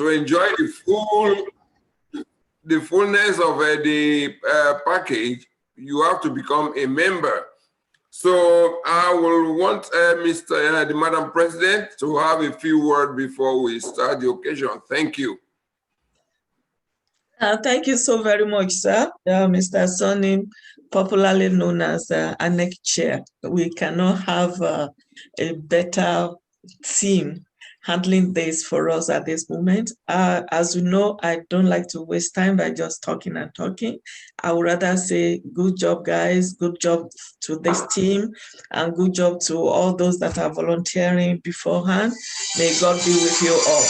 to enjoy the fullness of the package, you have to become a member. So I will want the Madam President to have a few words before we start the occasion. Thank you. Thank you so very much, sir. Mr. Sonny, popularly known as ANEC Chair. We cannot have a better team handling this for us at this moment. As you know, I don't like to waste time by just talking and talking. I would rather say, good job, guys. Good job to this team, and good job to all those that are volunteering beforehand. May God be with you all.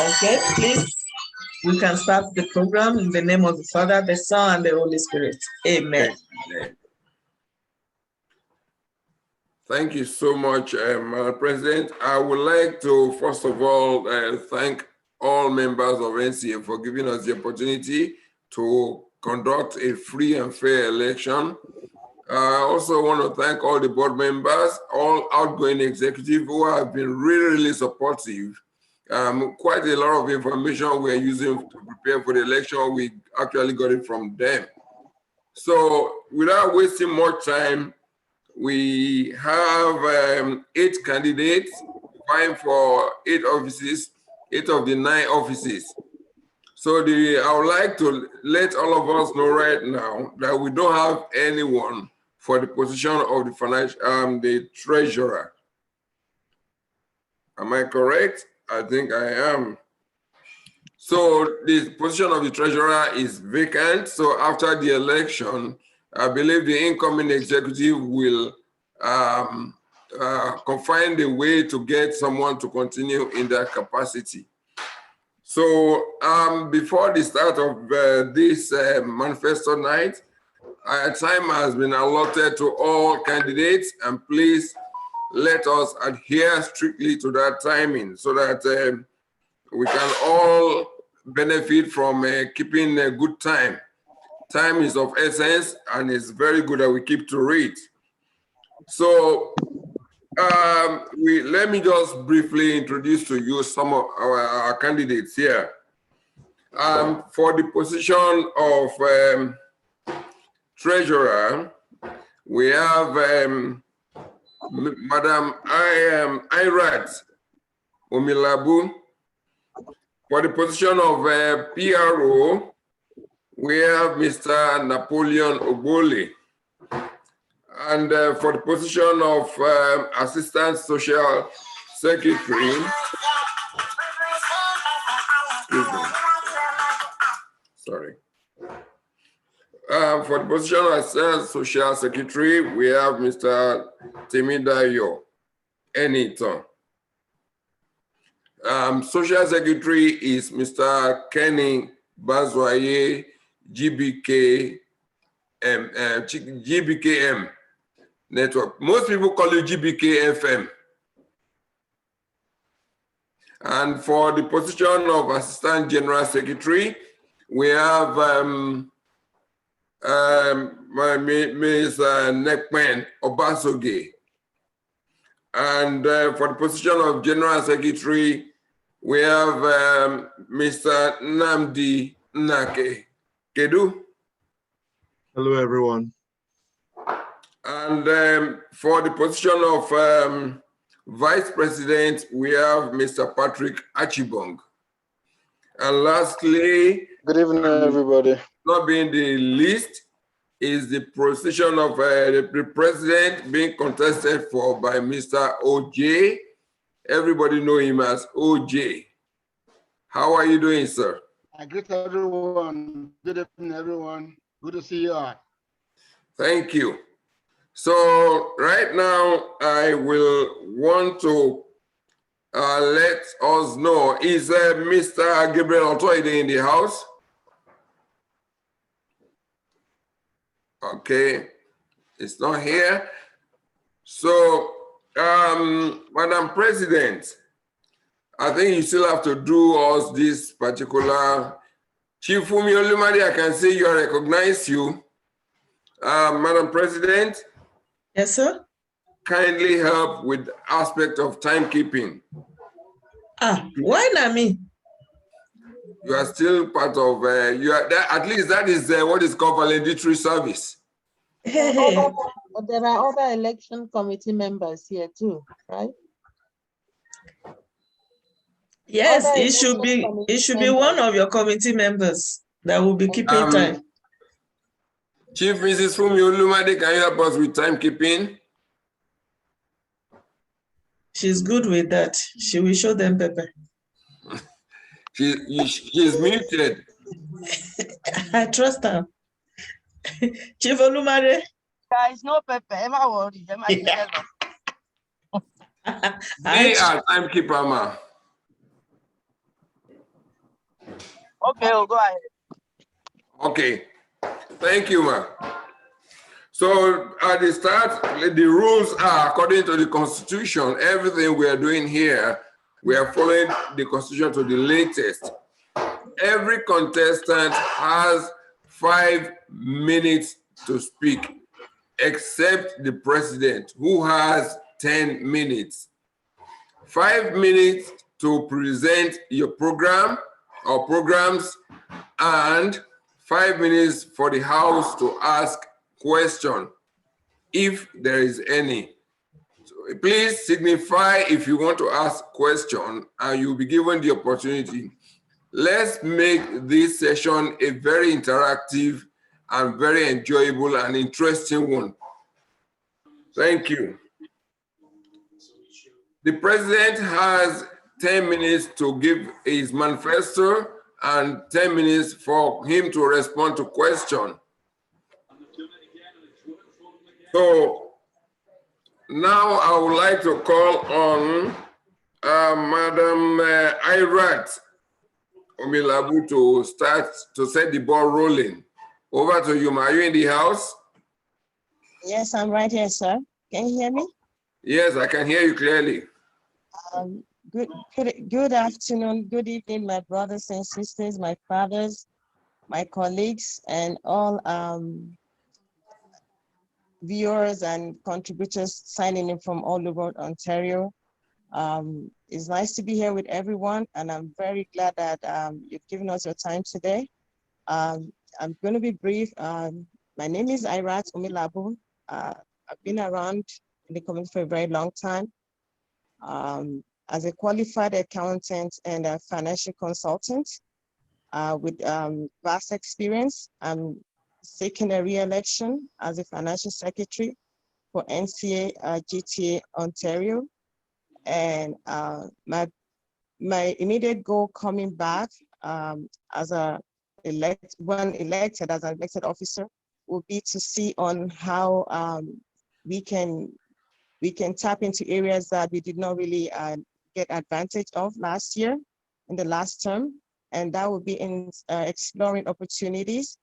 Okay, please. We can start the program in the name of the Father, the Son, and the Holy Spirit. Amen. Amen. Thank you so much, Madam President. I would like to, first of all, thank all members of NCA for giving us the opportunity to conduct a free and fair election. I also want to thank all the board members, all outgoing executives who have been really, really supportive. Quite a lot of information we're using to prepare for the election, we actually got it from them. So without wasting more time, we have 8 candidates vying for 8 offices, 8 of the 9 offices. So I would like to let all of us know right now that we don't have anyone for the position of the treasurer. Am I correct? I think I am. So the position of the treasurer is vacant. So after the election, I believe the incoming executive will find a way to get someone to continue in that capacity. So before the start of this manifesto night, time has been allotted to all candidates, and please let us adhere strictly to that timing so that we can all benefit from keeping a good time. Time is of essence, and it's very good that we keep to it. So let me just briefly introduce to you some of our candidates here. For the position of treasurer, we have Madam Irat Omilabu. For the position of PRO, we have Mr. Napoleon Obole. And for the position of Assistant Social Secretary, sorry. For the position of Assistant Social Secretary, we have Mr. Temidayo Eniton. Social Secretary is Mr. Kenny Bazwaye GBKM Network. Most people call it GBKFM. And for the position of Assistant General Secretary, we have Ms. Nekpen Obasoge. And for the position of General Secretary, we have Mr. Namdi Nake Kedu. Hello, everyone. And for the position of Vice President, we have Mr. Patrick Achibong. And lastly, good evening, everybody. Not being the least is the position of the president being contested for by Mr. OJ. Everybody know him as OJ. How are you doing, sir? I greet everyone. Good evening, everyone. Good to see you all. Thank you. So right now, I will want to let us know, is Mr. Gabriel Otoide in the house? Okay, it's not here. So, Madam President, I think you still have to do us this particular. Chief Fumi Olumade, I can say you recognize you. Madam President. Yes, sir. Kindly help with aspect of timekeeping. Why not me? You are still part of, you are that, at least that is what is called valedictory service. There are other election committee members here too, right? Yes, Other it should be. election It should be committee one members. of your committee members that will be keeping time. Chief Mrs. Fumi Olumade, can you help us with timekeeping? She's good with that. She will show them paper. She's muted. I trust her. Chief Olumare. Guys, no paper. Am I worried? Am I jealous? Be our timekeeper, ma. Okay, we'll go ahead. Okay. Thank you, ma. So at the start, the rules are according to the Constitution. Everything we are doing here, we are following the Constitution to the latest. Every contestant has 5 minutes to speak, except the president, who has 10 minutes. 5 minutes to present your program or programs, and 5 minutes for the House to ask question, if there is any. So please signify if you want to ask question, and you'll be given the opportunity. Let's make this session a very interactive and very enjoyable and interesting one. Thank you. The president has 10 minutes to give his manifesto and 10 minutes for him to respond to question. So now I would like to call on Madam Irat Omilabu to start to set the ball rolling. Over to you, ma. Are you in the house? Yes, I'm right here, sir. Can you hear me? Yes, I can hear you clearly. Good afternoon, good evening, my brothers and sisters, my fathers, my colleagues, and all viewers and contributors signing in from all over Ontario. It's nice to be here with everyone, and I'm very glad that you've given us your time today. I'm going to be brief. My name is Irat Omilabu. I've been around in the community for a very long time. As a qualified accountant and a financial consultant with vast experience, I'm seeking a re-election as a financial secretary for NCA GTA Ontario. And my immediate goal coming back as when elected as an elected officer will be to see on how we can tap into areas that we did not really get advantage of last year in the last term, and that will be in exploring opportunities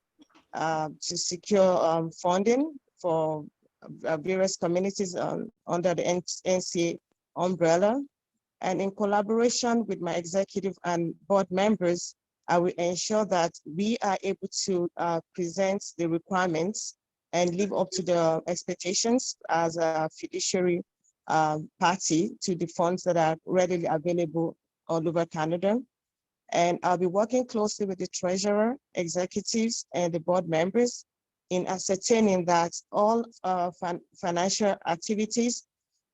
to secure funding for various communities under the NCA umbrella. And in collaboration with my executive and board members, I will ensure that we are able to present the requirements and live up to the expectations as a fiduciary party to the funds that are readily available all over Canada. And I'll be working closely with the treasurer, executives, and the board members in ascertaining that all financial activities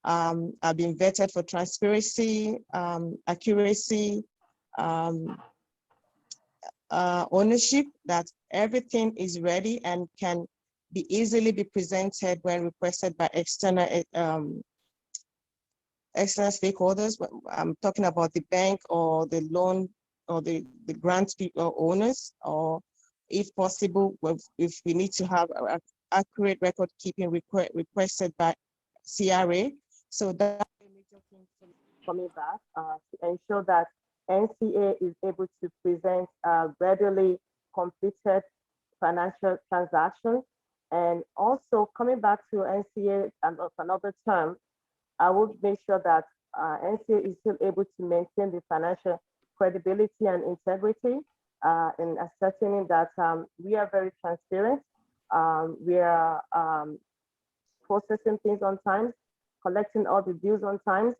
are being vetted for transparency, accuracy, ownership, that everything is ready and can easily be presented when requested by external stakeholders. I'm talking about the bank or the loan or the grant owners, or if possible, if we need to have accurate record keeping requested by CRA. So that's a major thing coming back to ensure that NCA is able to present readily completed financial transactions. And also coming back to NCA and of another term, I would make sure that NCA is still able to maintain the financial credibility and integrity in ascertaining that we are very transparent. We are processing things on time, collecting all the dues on time,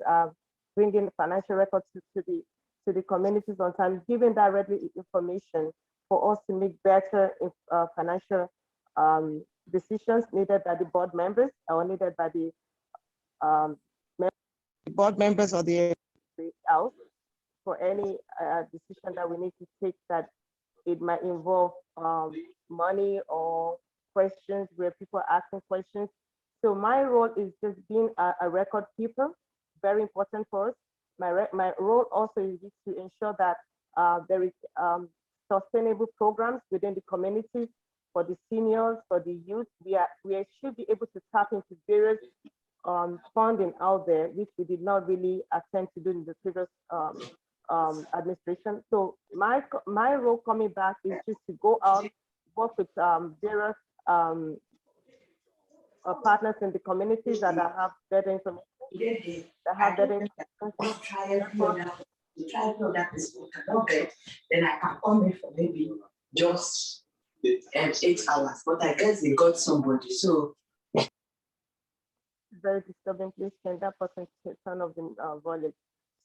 bringing the financial records to to the communities on time, giving directly information for us to make better financial decisions needed by the board members or needed by the board members or the house for any decision that we need to take that it might involve money or questions where people are asking questions. So my role is just being a record keeper, very important for us. My role also is to ensure that there is sustainable programs within the community for the seniors, for the youth. We should be able to tap into various funding out there, which we did not really attempt to do in the previous administration. So my role coming back is just to go out, work with various partners in the communities that have better information, that have better information. Then I can come in for maybe just 8 hours, but I guess they got somebody. So very disturbing. Please can that person turn off the volume.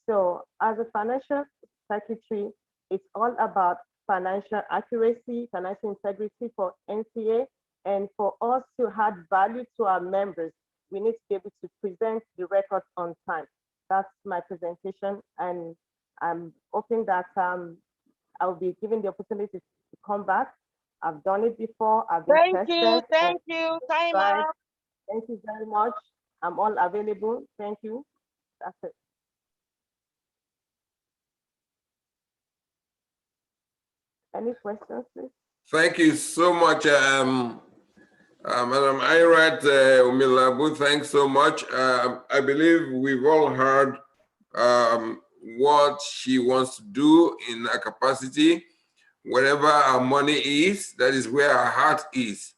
So as a financial secretary, it's all about financial accuracy, financial integrity for NCA, and for us to add value to our members, we need to be able to present the records on time. That's my presentation, and I'm hoping that I'll be given the opportunity to come back. I've done it before. I've been tested. Thank you. Time out. Thank you very much. I'm all available. Thank you. That's it. Any questions, please? Thank you so much, Madam Irat Umilabu. Thanks so much. I believe we've all heard what she wants to do in her capacity. Wherever our money is, that is where our heart is.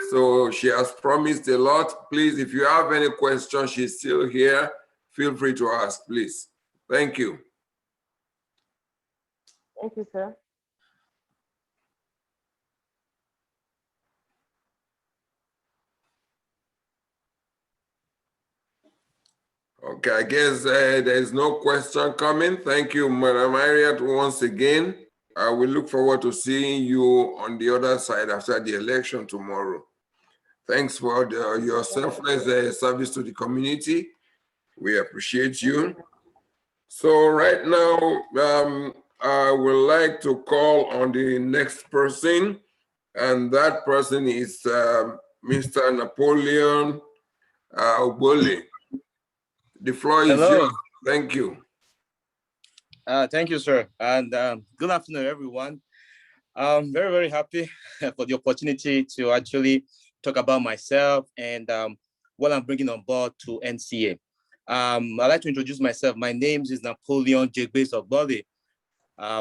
So she has promised a lot. Please, if you have any questions, she's still here. Feel free to ask, please. Thank you. Thank you, sir. Okay, I guess there's no question coming. Thank you, Madam Irat, once again. We look forward to seeing you on the other side after the election tomorrow. Thanks for your selfless service to the community. We appreciate you. So right now, I would like to call on the next person, and that person is Mr. Napoleon Obole. The floor is yours. Thank you. Thank you, sir. And good afternoon, everyone. I'm very, very happy for the opportunity to actually talk about myself and what I'm bringing on board to NCA. I'd like to introduce myself. My name is Napoleon Jegbes Obole.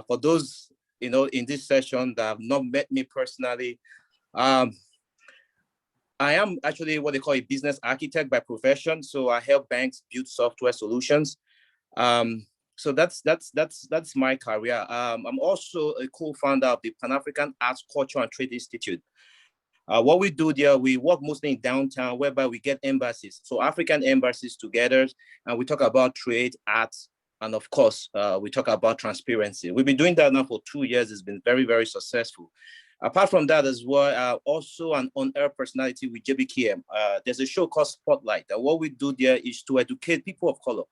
For those, in this session that have not met me personally, I am actually what they call a business architect by profession. So I help banks build software solutions. So that's my career. I'm also a co-founder of the Pan-African Arts, Culture and Trade Institute. What we do there, we work mostly in downtown, whereby we get embassies, so African embassies together, and we talk about trade, arts, and of course, we talk about transparency. We've been doing that now for 2 years. It's been very, very successful. Apart from that as well, also an on-air personality with JBKM. There's a show called Spotlight. And what we do there is to educate people of color,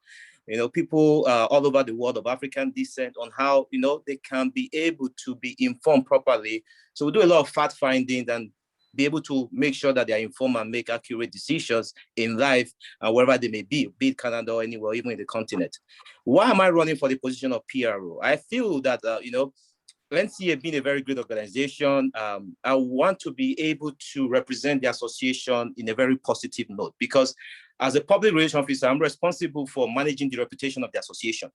people all over the world of African descent on how, they can be able to be informed properly. So we do a lot of fact finding and be able to make sure that they are informed and make accurate decisions in life, wherever they may be it Canada or anywhere, even in the continent. Why am I running for the position of PRO? I feel that, NCA being a very great organization, I want to be able to represent the association in a very positive note, because as a public relations officer, I'm responsible for managing the reputation of the association.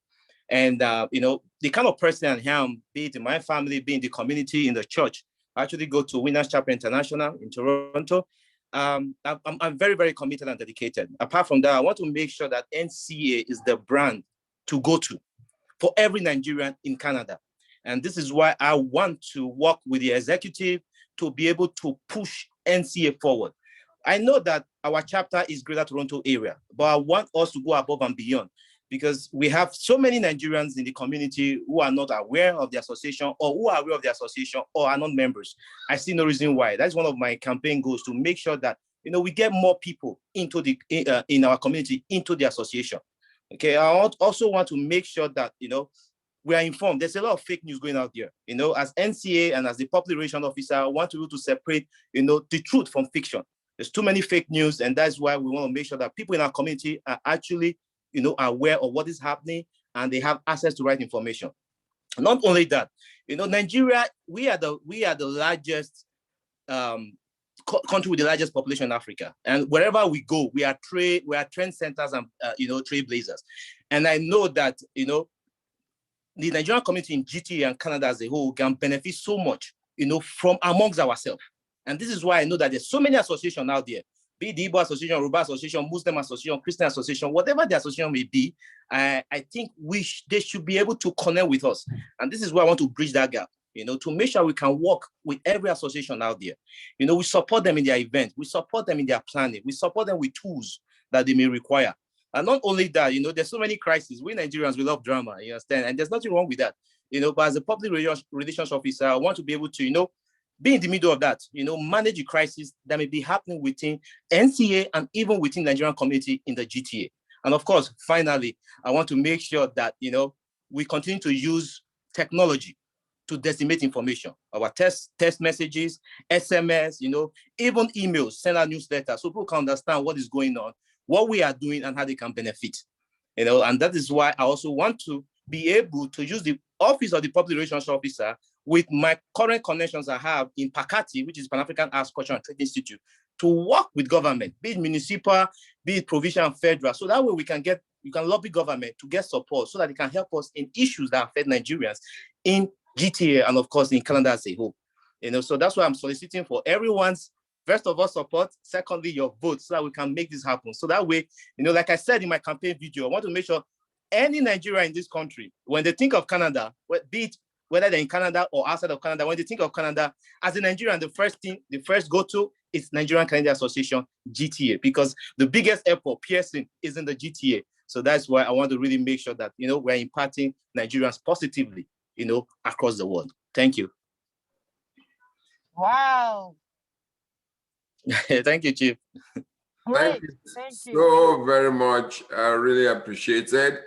And, the kind of person I am, be it in my family, be in the community, in the church, I actually go to Winners Chapel International in Toronto. I'm very, very committed and dedicated. Apart from that, I want to make sure that NCA is the brand to go to for every Nigerian in Canada. And this is why I want to work with the executive to be able to push NCA forward. I know that our chapter is Greater Toronto area, but I want us to go above and beyond. because we have so many Nigerians in the community who are not aware of the association, or who are aware of the association or are not members. I see no reason why. That's one of my campaign goals, to make sure that, you know, we get more people into the in our community into the association. Okay, I also want to make sure that, you know, we are informed. There's a lot of fake news going out there. You know, as NCA and as the public relations officer, I want to be able to separate, you know, the truth from fiction. There's too many fake news, and that's why we want to make sure that people in our community are actually, you know, aware of what is happening, and they have access to right information. Not only that, you know, Nigeria, we are the largest country with the largest population in Africa, and wherever we go, we are trend centers and you know, trailblazers. And I know that, you know, the Nigerian community in GTA and Canada as a whole can benefit so much, you know, from amongst ourselves. And this is why I know that there's so many associations out there, be it the Igbo Association, Yoruba Association, Muslim Association, Christian Association, whatever the association may be. I think they should be able to connect with us. And this is why I want to bridge that gap, you know, to make sure we can work with every association out there. You know, we support them in their events, we support them in their planning, we support them with tools that they may require. And not only that, you know, there's so many crises. We Nigerians, we love drama, you understand? And there's nothing wrong with that, you know, but as a public relations officer, I want to be able to, you know, be in the middle of that, you know, manage the crisis that may be happening within NCA and even within the Nigerian community in the GTA. And of course, finally, I want to make sure that, you know, we continue to use technology to disseminate information, our text messages, SMS, you know, even emails, send out newsletters, so people can understand what is going on, what we are doing, and how they can benefit, you know. And that is why I also want to be able to use the office of the public relations officer with my current connections I have in PACATI, which is Pan-African Arts, Culture and Trade Institute, to work with government, be it municipal, be it provincial and federal, so that way we can lobby government to get support so that they can help us in issues that affect Nigerians in GTA and of course in Canada as a whole. You know, so that's why I'm soliciting for everyone's, first of all, support, secondly, your vote, so that we can make this happen. So that way, you know, like I said in my campaign video, I want to make sure any Nigerian in this country, when they think of Canada, be it whether they're in Canada or outside of Canada, when they think of Canada, as a Nigerian, the first go-to is Nigerian Canadian Association, GTA, because the biggest airport, Pearson, is in the GTA. So that's why I want to really make sure that, you know, we're impacting Nigerians positively, you know, across the world. Thank you. Wow. Thank you, Chief. Great. Thank you so very much. I really appreciate it.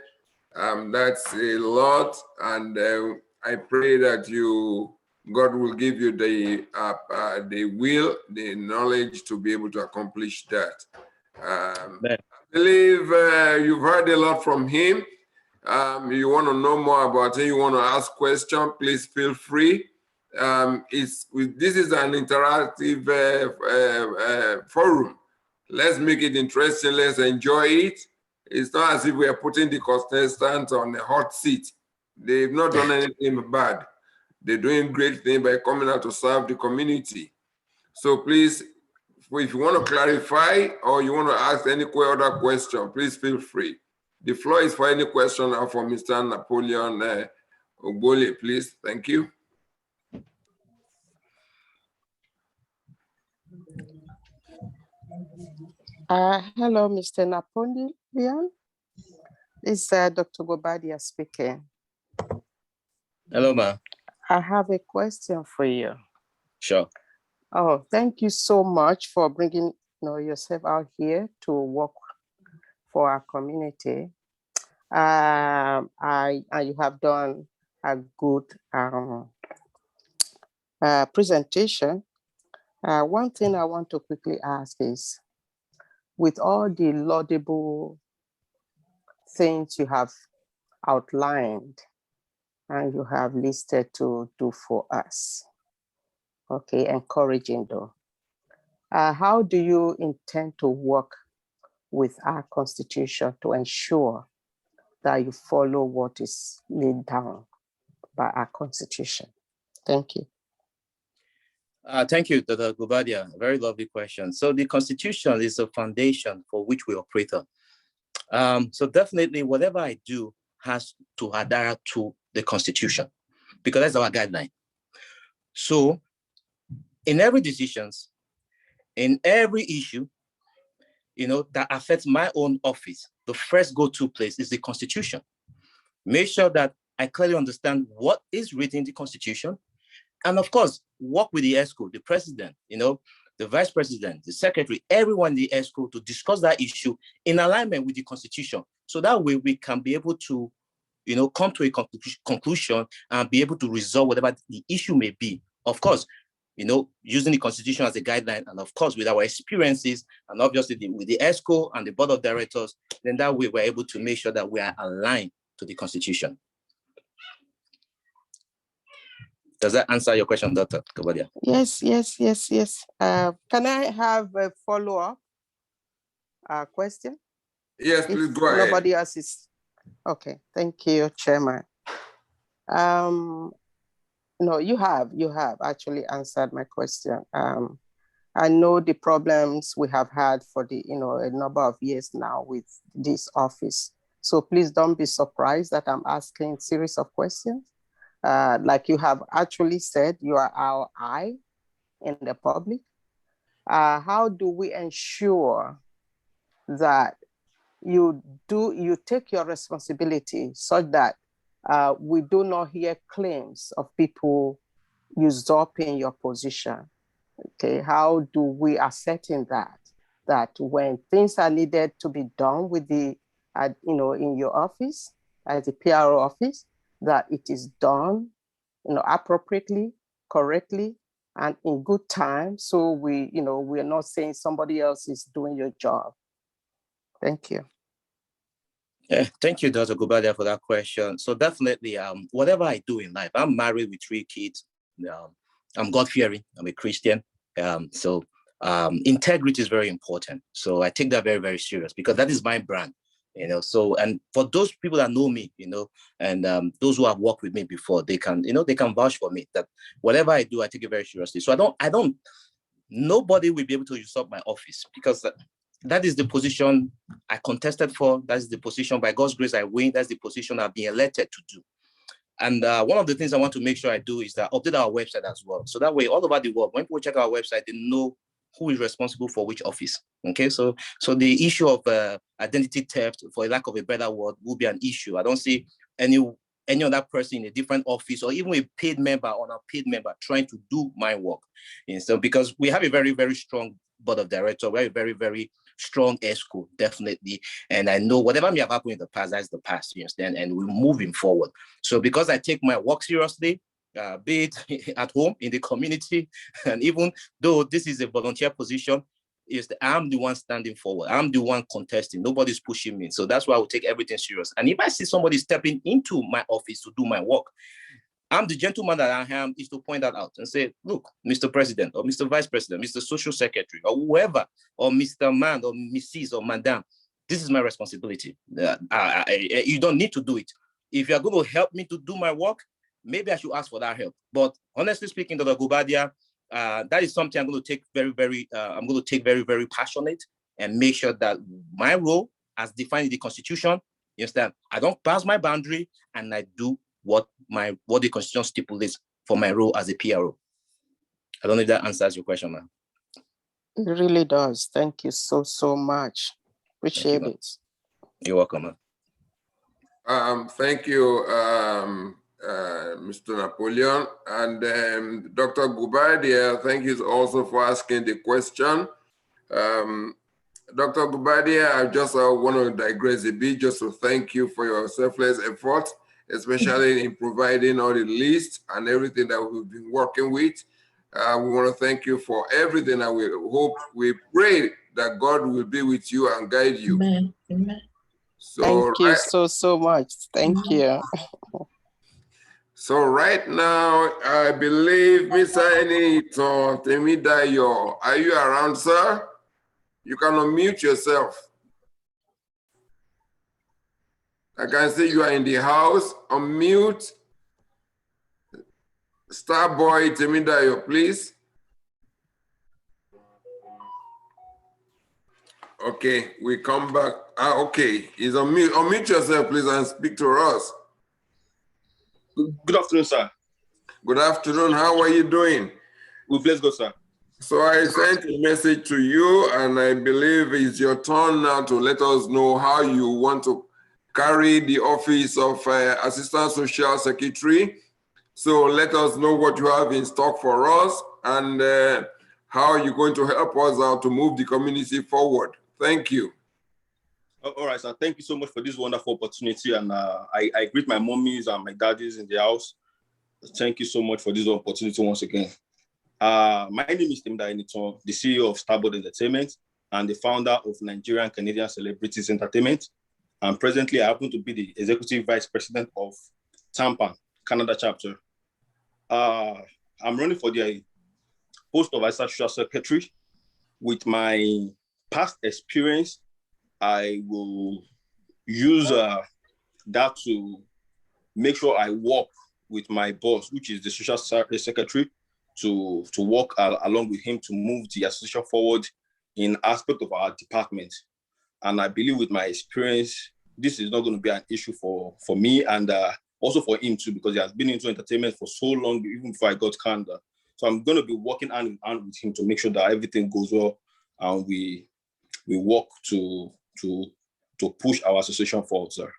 That's a lot, and I pray that God will give you the will, the knowledge to be able to accomplish that. I believe you've heard a lot from him. You want to know more about it, you want to ask questions, please feel free. This is an interactive forum. Let's make it interesting, let's enjoy it. It's not as if we are putting the contestants on a hot seat. They've not done anything bad. They're doing great things by coming out to serve the community. So please, if you want to clarify or you want to ask any other question, please feel free. The floor is for any question now for Mr. Napoleon Ogbole, please. Thank you. Hello, Mr. Napoleon. This is Dr. Gobadia speaking. Hello, ma. I have a question for you. Sure. Oh, thank you so much for bringing yourself out here to work for our community. You have done a good presentation. One thing I want to quickly ask is, with all the laudable things you have outlined and you have listed to do for us, okay, encouraging though, how do you intend to work with our constitution to ensure that you follow what is laid down by our constitution? Thank you. Thank you, Dr. Gobadia. Very lovely question. So the Constitution is a foundation for which we operate on. So definitely whatever I do has to adhere to the Constitution, because that's our guideline. So in every decisions, in every issue, you know, that affects my own office, the first go-to place is the Constitution. Make sure that I clearly understand what is written in the Constitution. And of course, work with the ESCO, the president, the vice president, the secretary, everyone in the ESCO to discuss that issue in alignment with the Constitution. So that way we can be able to, come to a conclusion and be able to resolve whatever the issue may be. Of course, using the Constitution as a guideline, and of course, with our experiences, and obviously with the ESCO and the board of directors, then that way we're able to make sure that we are aligned to the Constitution. Does that answer your question, Dr. Gubadia? Yes. Can I have a follow-up question? Yes, please go ahead. Nobody else is. Okay, thank you, Chairman. No, you have actually answered my question. I know the problems we have had for a number of years now with this office. So please don't be surprised that I'm asking a series of questions. Like you have actually said, you are our eye in the public. How do we ensure that you take your responsibility such that we do not hear claims of people usurping your position? Okay, how do we ascertain that when things are needed to be done with the, in your office, as a PRO office, that it is done, appropriately, correctly, and in good time, so we're not saying somebody else is doing your job. Thank you. Yeah, thank you, Dr. Gubadia, for that question. So definitely, whatever I do in life, I'm married with 3 kids. I'm God-fearing. I'm a Christian. So integrity is very important. So I take that very, very serious because that is my brand. So, and for those people that know me, and those who have worked with me before, they can vouch for me that whatever I do, I take it very seriously. So nobody will be able to usurp my office because that is the position I contested for. That's the position, by God's grace, I win. That's the position I've been elected to do. And one of the things I want to make sure I do is that update our website as well. So that way, all over the world, when people check our website, they know who is responsible for which office. Okay, so the issue of identity theft, for lack of a better word, will be an issue. I don't see any other person in a different office or even a paid member or unpaid member trying to do my work. So because we have a very, very strong board of directors, we have a very, very strong ESCO, definitely. And I know whatever may have happened in the past, that's the past, you understand? And we're moving forward. So because I take my work seriously, be it at home, in the community, and even though this is a volunteer position, I'm the one standing forward. I'm the one contesting. Nobody's pushing me. So that's why I will take everything serious. And if I see somebody stepping into my office to do my work, I'm the gentleman that I am, is to point that out and say, look, Mr. President or Mr. Vice President, Mr. Social Secretary or whoever, or Mr. Man or Mrs. or Madam, this is my responsibility. You don't need to do it. If you're going to help me to do my work, maybe I should ask for that help. But honestly speaking, Dr. Gubadia, that is something I'm going to take very, very passionate and make sure that my role as defined in the Constitution, you understand, I don't pass my boundary and I do what the Constitution stipulates for my role as a PRO. I don't know if that answers your question, ma'am. It really does. Thank you so much. Appreciate it. You're welcome, ma'am. Thank you, Mr. Napoleon. And Dr. Gubadia, thank you also for asking the question. Dr. Gubadia, I just want to digress a bit just to thank you for your selfless effort, especially in providing all the list and everything that we've been working with. We want to thank you for everything, and we pray that God will be with you and guide you. Amen. Amen. So thank you so much. Thank you. So right now, I believe Mr. Enito Temidayo, are you around, sir? You can unmute yourself. I can see you are in the house. Unmute. Starboy Temidayo, please. Okay, we come back. Okay, he's unmute. Unmute yourself, please, and speak to us. Good afternoon, sir. Good afternoon. How are you doing? We bless God, sir. So I sent a message to you, and I believe it's your turn now to let us know how you want to carry the office of Assistant Social Secretary. So let us know what you have in stock for us and how you're going to help us out to move the community forward. Thank you. All right, sir. Thank you so much for this wonderful opportunity. And I greet my mommies and my daddies in the house. Thank you so much for this opportunity once again. My name is Tim Dainiton, the CEO of Starboard Entertainment and the founder of Nigerian Canadian Celebrities Entertainment. And presently, I happen to be the Executive Vice President of Tampa, Canada chapter. I'm running for the post of Assistant Social Secretary. With my past experience, I will use that to make sure I work with my boss, which is the Social Secretary, to work along with him to move the association forward in aspect of our department. And I believe with my experience, this is not going to be an issue for me and also for him too, because he has been into entertainment for so long, even before I got Canada. So I'm going to be working hand in hand with him to make sure that everything goes well and we work to push our association forward, sir.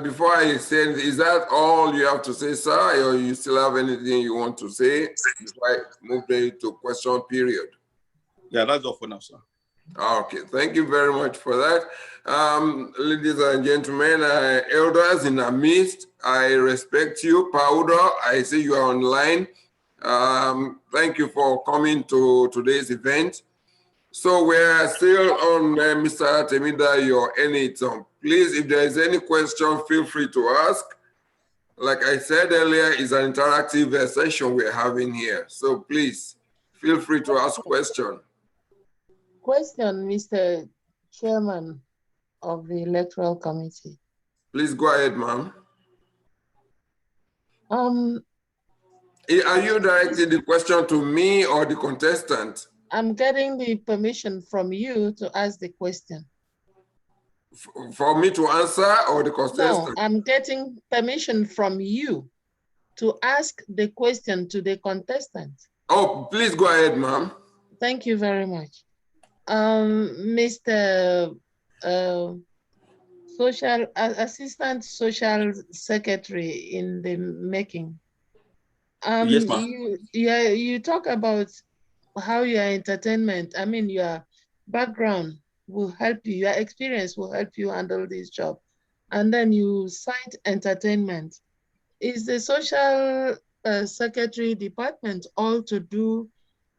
Before I send, is that all you have to say, sir, or you still have anything you want to say before I move to question period? Yeah, that's all for now, sir. Okay, thank you very much for that. Ladies and gentlemen, elders in our midst, I respect you. Paudo, I see you are online. Thank you for coming to today's event. So we're still on Mr. Temida, your Eniton. Please, if there is any question, feel free to ask. Like I said earlier, it's an interactive session we're having here. So please, feel free to ask questions. Question, Mr. Chairman of the Electoral Committee. Please go ahead, ma'am. Are you directing the question to me or the contestant? I'm getting the permission from you to ask the question. For me to answer or the contestant? No, I'm getting permission from you to ask the question to the contestant. Oh, please go ahead, ma'am. Thank you very much. Mr. Assistant Social Secretary in the making. Yes, ma'am. You talk about how your entertainment, I mean, your background will help you, your experience will help you handle this job. And then you cite entertainment. Is the Social Secretary department all to do,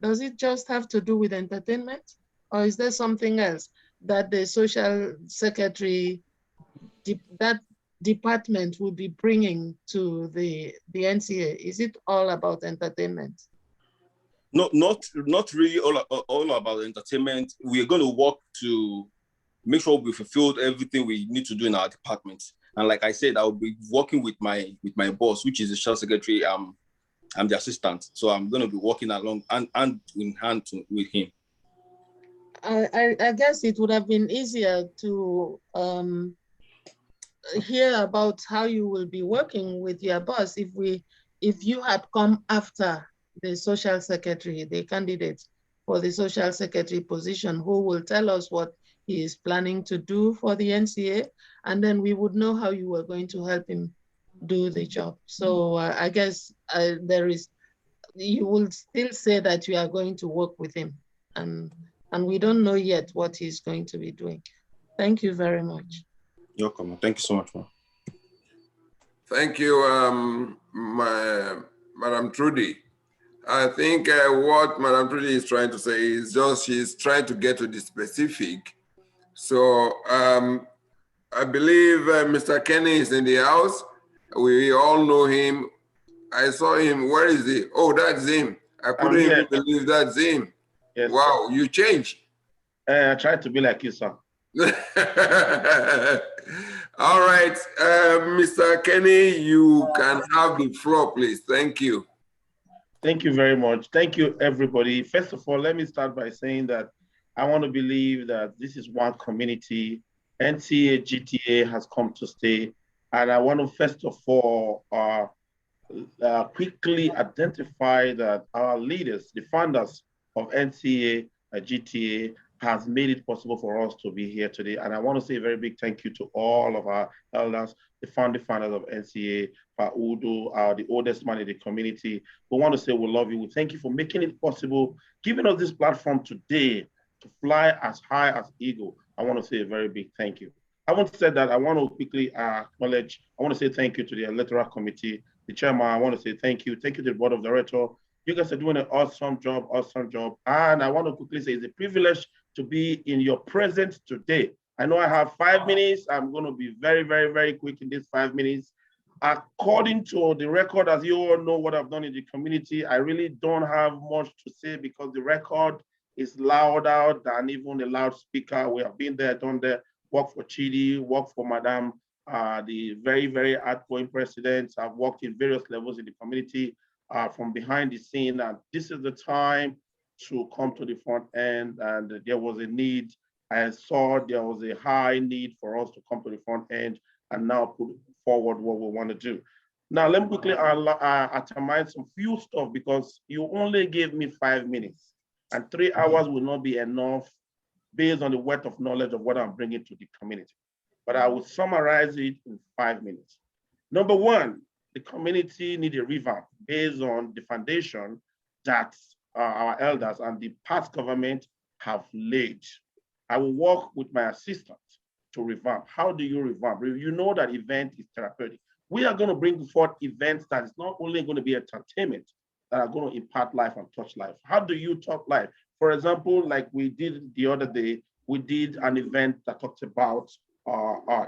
does it just have to do with entertainment? Or is there something else that the Social Secretary, that department will be bringing to the NCA? Is it all about entertainment? No, not really all about entertainment. We're going to work to make sure we fulfilled everything we need to do in our department. And like I said, I'll be working with my boss, which is the Social Secretary. I'm the assistant, so I'm going to be working along hand in hand with him. I guess it would have been easier to hear about how you will be working with your boss if you had come after the Social Secretary, the candidate for the Social Secretary position, who will tell us what he is planning to do for the NCA, and then we would know how you were going to help him do the job. So I guess you will still say that you are going to work with him, and we don't know yet what he's going to be doing. Thank you very much. You're welcome. Thank you so much, ma'am. Thank you, Madam Trudy. I think what Madam Trudy is trying to say is just she's trying to get to the specific. So I believe Mr. Kenny is in the house. We all know him. I saw him. Where is he? Oh, that's him. I couldn't even believe that's him. Yes, wow, you changed. I tried to be like you, sir. All right, Mr. Kenny, you can have the floor, please. Thank you. Thank you very much. Thank you, everybody. First of all, let me start by saying that I want to believe that this is one community NCA GTA has come to stay. And I want to first of all quickly identify that our leaders, the founders of NCA GTA, has made it possible for us to be here today. And I want to say a very big thank you to all of our elders, the founding fathers of NCA, Pa Udo, the oldest man in the community. We want to say we love you. We thank you for making it possible, giving us this platform today to fly as high as eagle. I want to say a very big thank you. Having said that, I want to quickly acknowledge, I want to say thank you to the electoral committee, the chairman. I want to say thank you. Thank you to the board of directors. You guys are doing an awesome job, awesome job. And I want to quickly say it's a privilege to be in your presence today. I know I have 5 minutes. I'm going to be very, very, very quick in these 5 minutes. According to the record, as you all know what I've done in the community, I really don't have much to say because the record is louder than even a loudspeaker. We have been there, done there, worked for Chidi, worked for Madam, the very, very outgoing president. I've worked in various levels in the community from behind the scene. And this is the time to come to the front end. And there was a need. I saw there was a high need for us to come to the front end and now put forward what we want to do. Now, let me quickly atomize some few stuff because you only gave me 5 minutes and 3 hours will not be enough based on the wealth of knowledge of what I'm bringing to the community. But I will summarize it in 5 minutes. Number one, the community needs a revamp based on the foundation that our elders and the past government have laid. I will work with my assistant to revamp. How do you revamp? You know that event is therapeutic. We are going to bring forth events that is not only going to be entertainment, that are going to impact life and touch life. How do you touch life? For example, like we did the other day, we did an event that talked about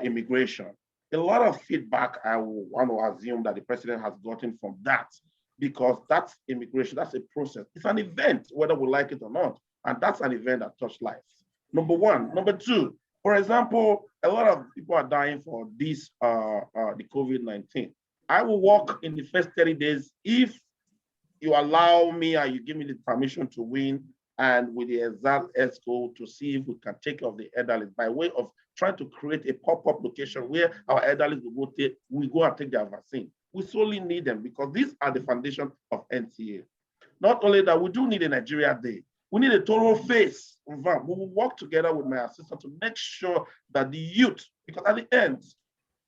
immigration. A lot of feedback I want to assume that the president has gotten from that, because that's immigration, that's a process. It's an event, whether we like it or not. And that's an event that touched lives. Number one. Number two, for example, a lot of people are dying for this, the COVID-19. I will work in the first 30 days if you allow me and you give me the permission to win and with the exact ESCO to see if we can take care of the elderly by way of trying to create a pop-up location where our elderly will go and take their vaccine. We solely need them because these are the foundation of NCA. Not only that, we do need a Nigeria Day. We need a total face revamp. We will work together with my assistant to make sure that the youth, because at the end,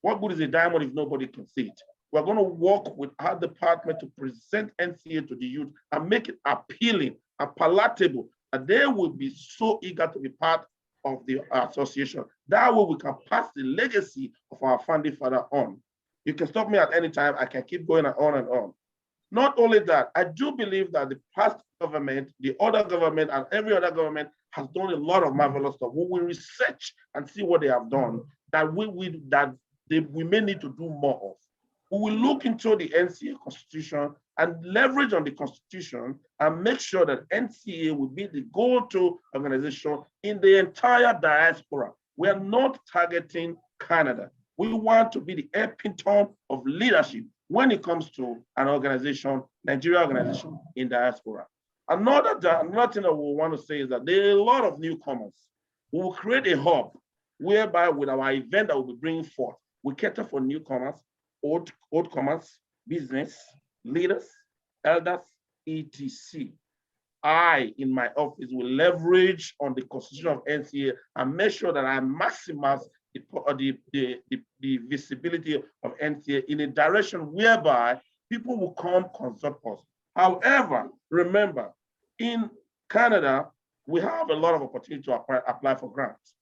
what good is a diamond if nobody can see it? We're going to work with our department to present NCA to the youth and make it appealing and palatable, that they will be so eager to be part of the association. That way we can pass the legacy of our founding father on. You can stop me at any time. I can keep going on and on. Not only that, I do believe that the past government, the other government, and every other government has done a lot of marvelous stuff. We will research and see what they have done that we may need to do more of. We will look into the NCA Constitution and leverage on the Constitution and make sure that NCA will be the go-to organization in the entire diaspora. We are not targeting Canada. We want to be the epitome of leadership when it comes to an organization, Nigeria organization in diaspora. Another thing that we want to say is that there are a lot of newcomers. We will create a hub whereby with our event that we'll be bringing forth, we cater for newcomers, old comers, business, leaders, elders, etc. I, in my office, will leverage on the constitution of NCA and make sure that I maximize the visibility of NCA in a direction whereby people will come consult us. However, remember, in Canada, we have a lot of opportunity to apply for grants.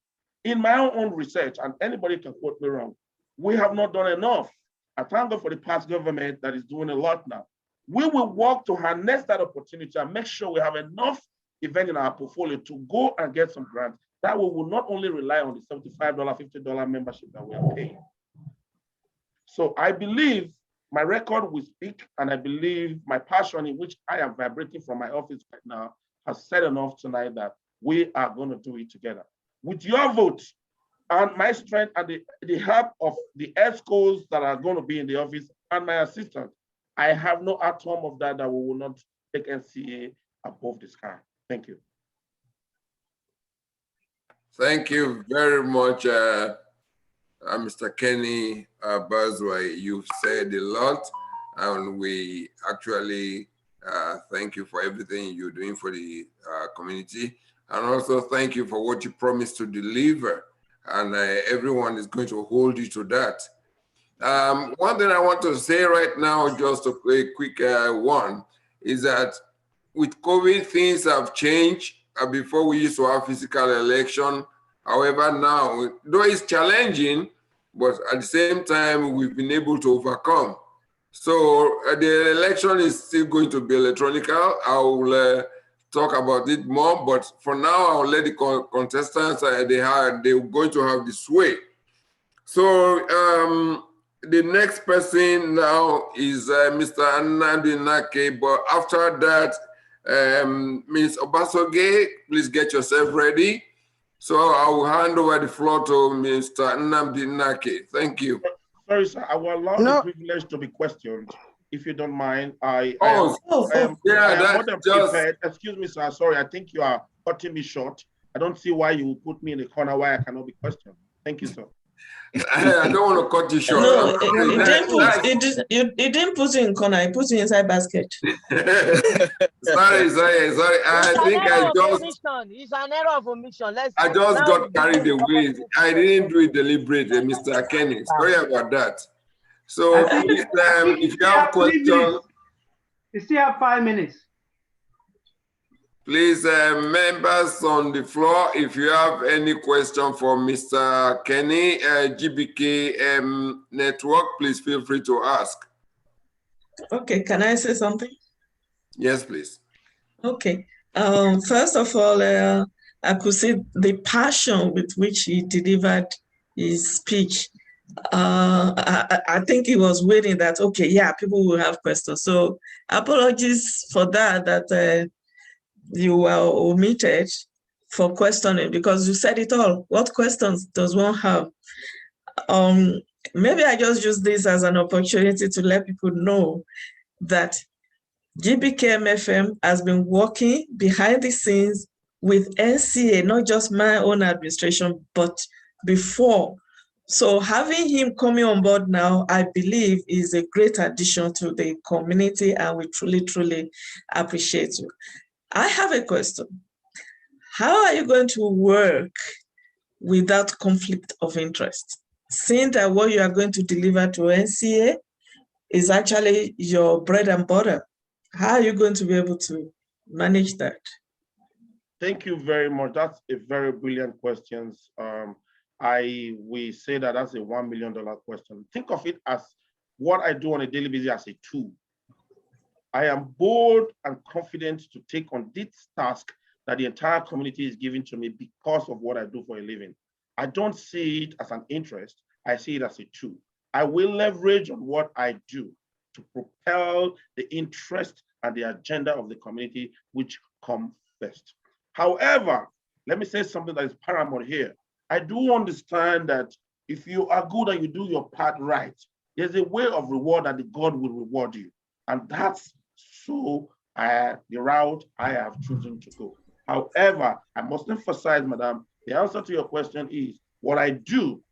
In my own research, and anybody can quote me wrong, we have not done enough. I thank God for the past government that is doing a lot now. We will work to harness that opportunity and make sure we have enough events in our portfolio to go and get some grants. That way we will not only rely on the $75, $50 membership that we are paying. So I believe my record will speak, and I believe my passion in which I am vibrating from my office right now has said enough tonight that we are going to do it together. With your vote and my strength and the help of the ESCOs that are going to be in the office and my assistant, I have no atom of that we will not take NCA above the sky. Thank you. Thank you very much, Mr. Kenny Buzzway. You've said a lot, and we actually thank you for everything you're doing for the community. And also thank you for what you promised to deliver. And everyone is going to hold you to that. One thing I want to say right now, just a quick one, is that with COVID, things have changed. Before we used to have physical election. However, now, though it's challenging, but at the same time, we've been able to overcome. So the election is still going to be electronical. I will talk about it more, but for now, I'll let the contestants, they're going to have the sway. So the next person now is Mr. Nnamdi Nake, but after that, Ms. Obasoge, please get yourself ready. So I will hand over the floor to Mr. Nnamdi Nake. Thank you. Sorry, sir. I will allow the privilege to be questioned, if you don't mind. I am more than prepared. Excuse me, sir. Sorry, I think you are cutting me short. I don't see why you put me in a corner where I cannot be questioned. Thank you, sir. I don't want to cut you short. No, it didn't put you in corner. It put you inside basket. sorry. I think it's an error of omission. I just got carried away. I didn't do it deliberately, Mr. Kenny. Sorry about that. So please, if you have questions, you still have 5 minutes. Please, members on the floor, if you have any question for Mr. Kenny, GBK Network, please feel free to ask. Okay, can I say something? Yes, please. Okay. First of all, I could see the passion with which he delivered his speech. I think he was waiting that, okay, yeah, people will have questions. So apologies for that, you were omitted for questioning because you said it all. What questions does one have? Maybe I just use this as an opportunity to let people know that GBKMFM has been working behind the scenes with NCA, not just my own administration, but before. So having him coming on board now, I believe is a great addition to the community, and we truly, truly appreciate you. I have a question. How are you going to work without conflict of interest? Seeing that what you are going to deliver to NCA is actually your bread and butter, how are you going to be able to manage that? Thank you very much. That's a very brilliant question. We say that that's a $1 million question. Think of it as what I do on a daily basis as a tool. I am bold and confident to take on this task that the entire community is giving to me because of what I do for a living. I don't see it as an interest. I see it as a tool. I will leverage on what I do to propel the interest and the agenda of the community, which come first. However, let me say something that is paramount here. I do understand that if you are good and you do your part right, there's a way of reward that the God will reward you. And that's the route I have chosen to go. However, I must emphasize, madam, the answer to your question is what I do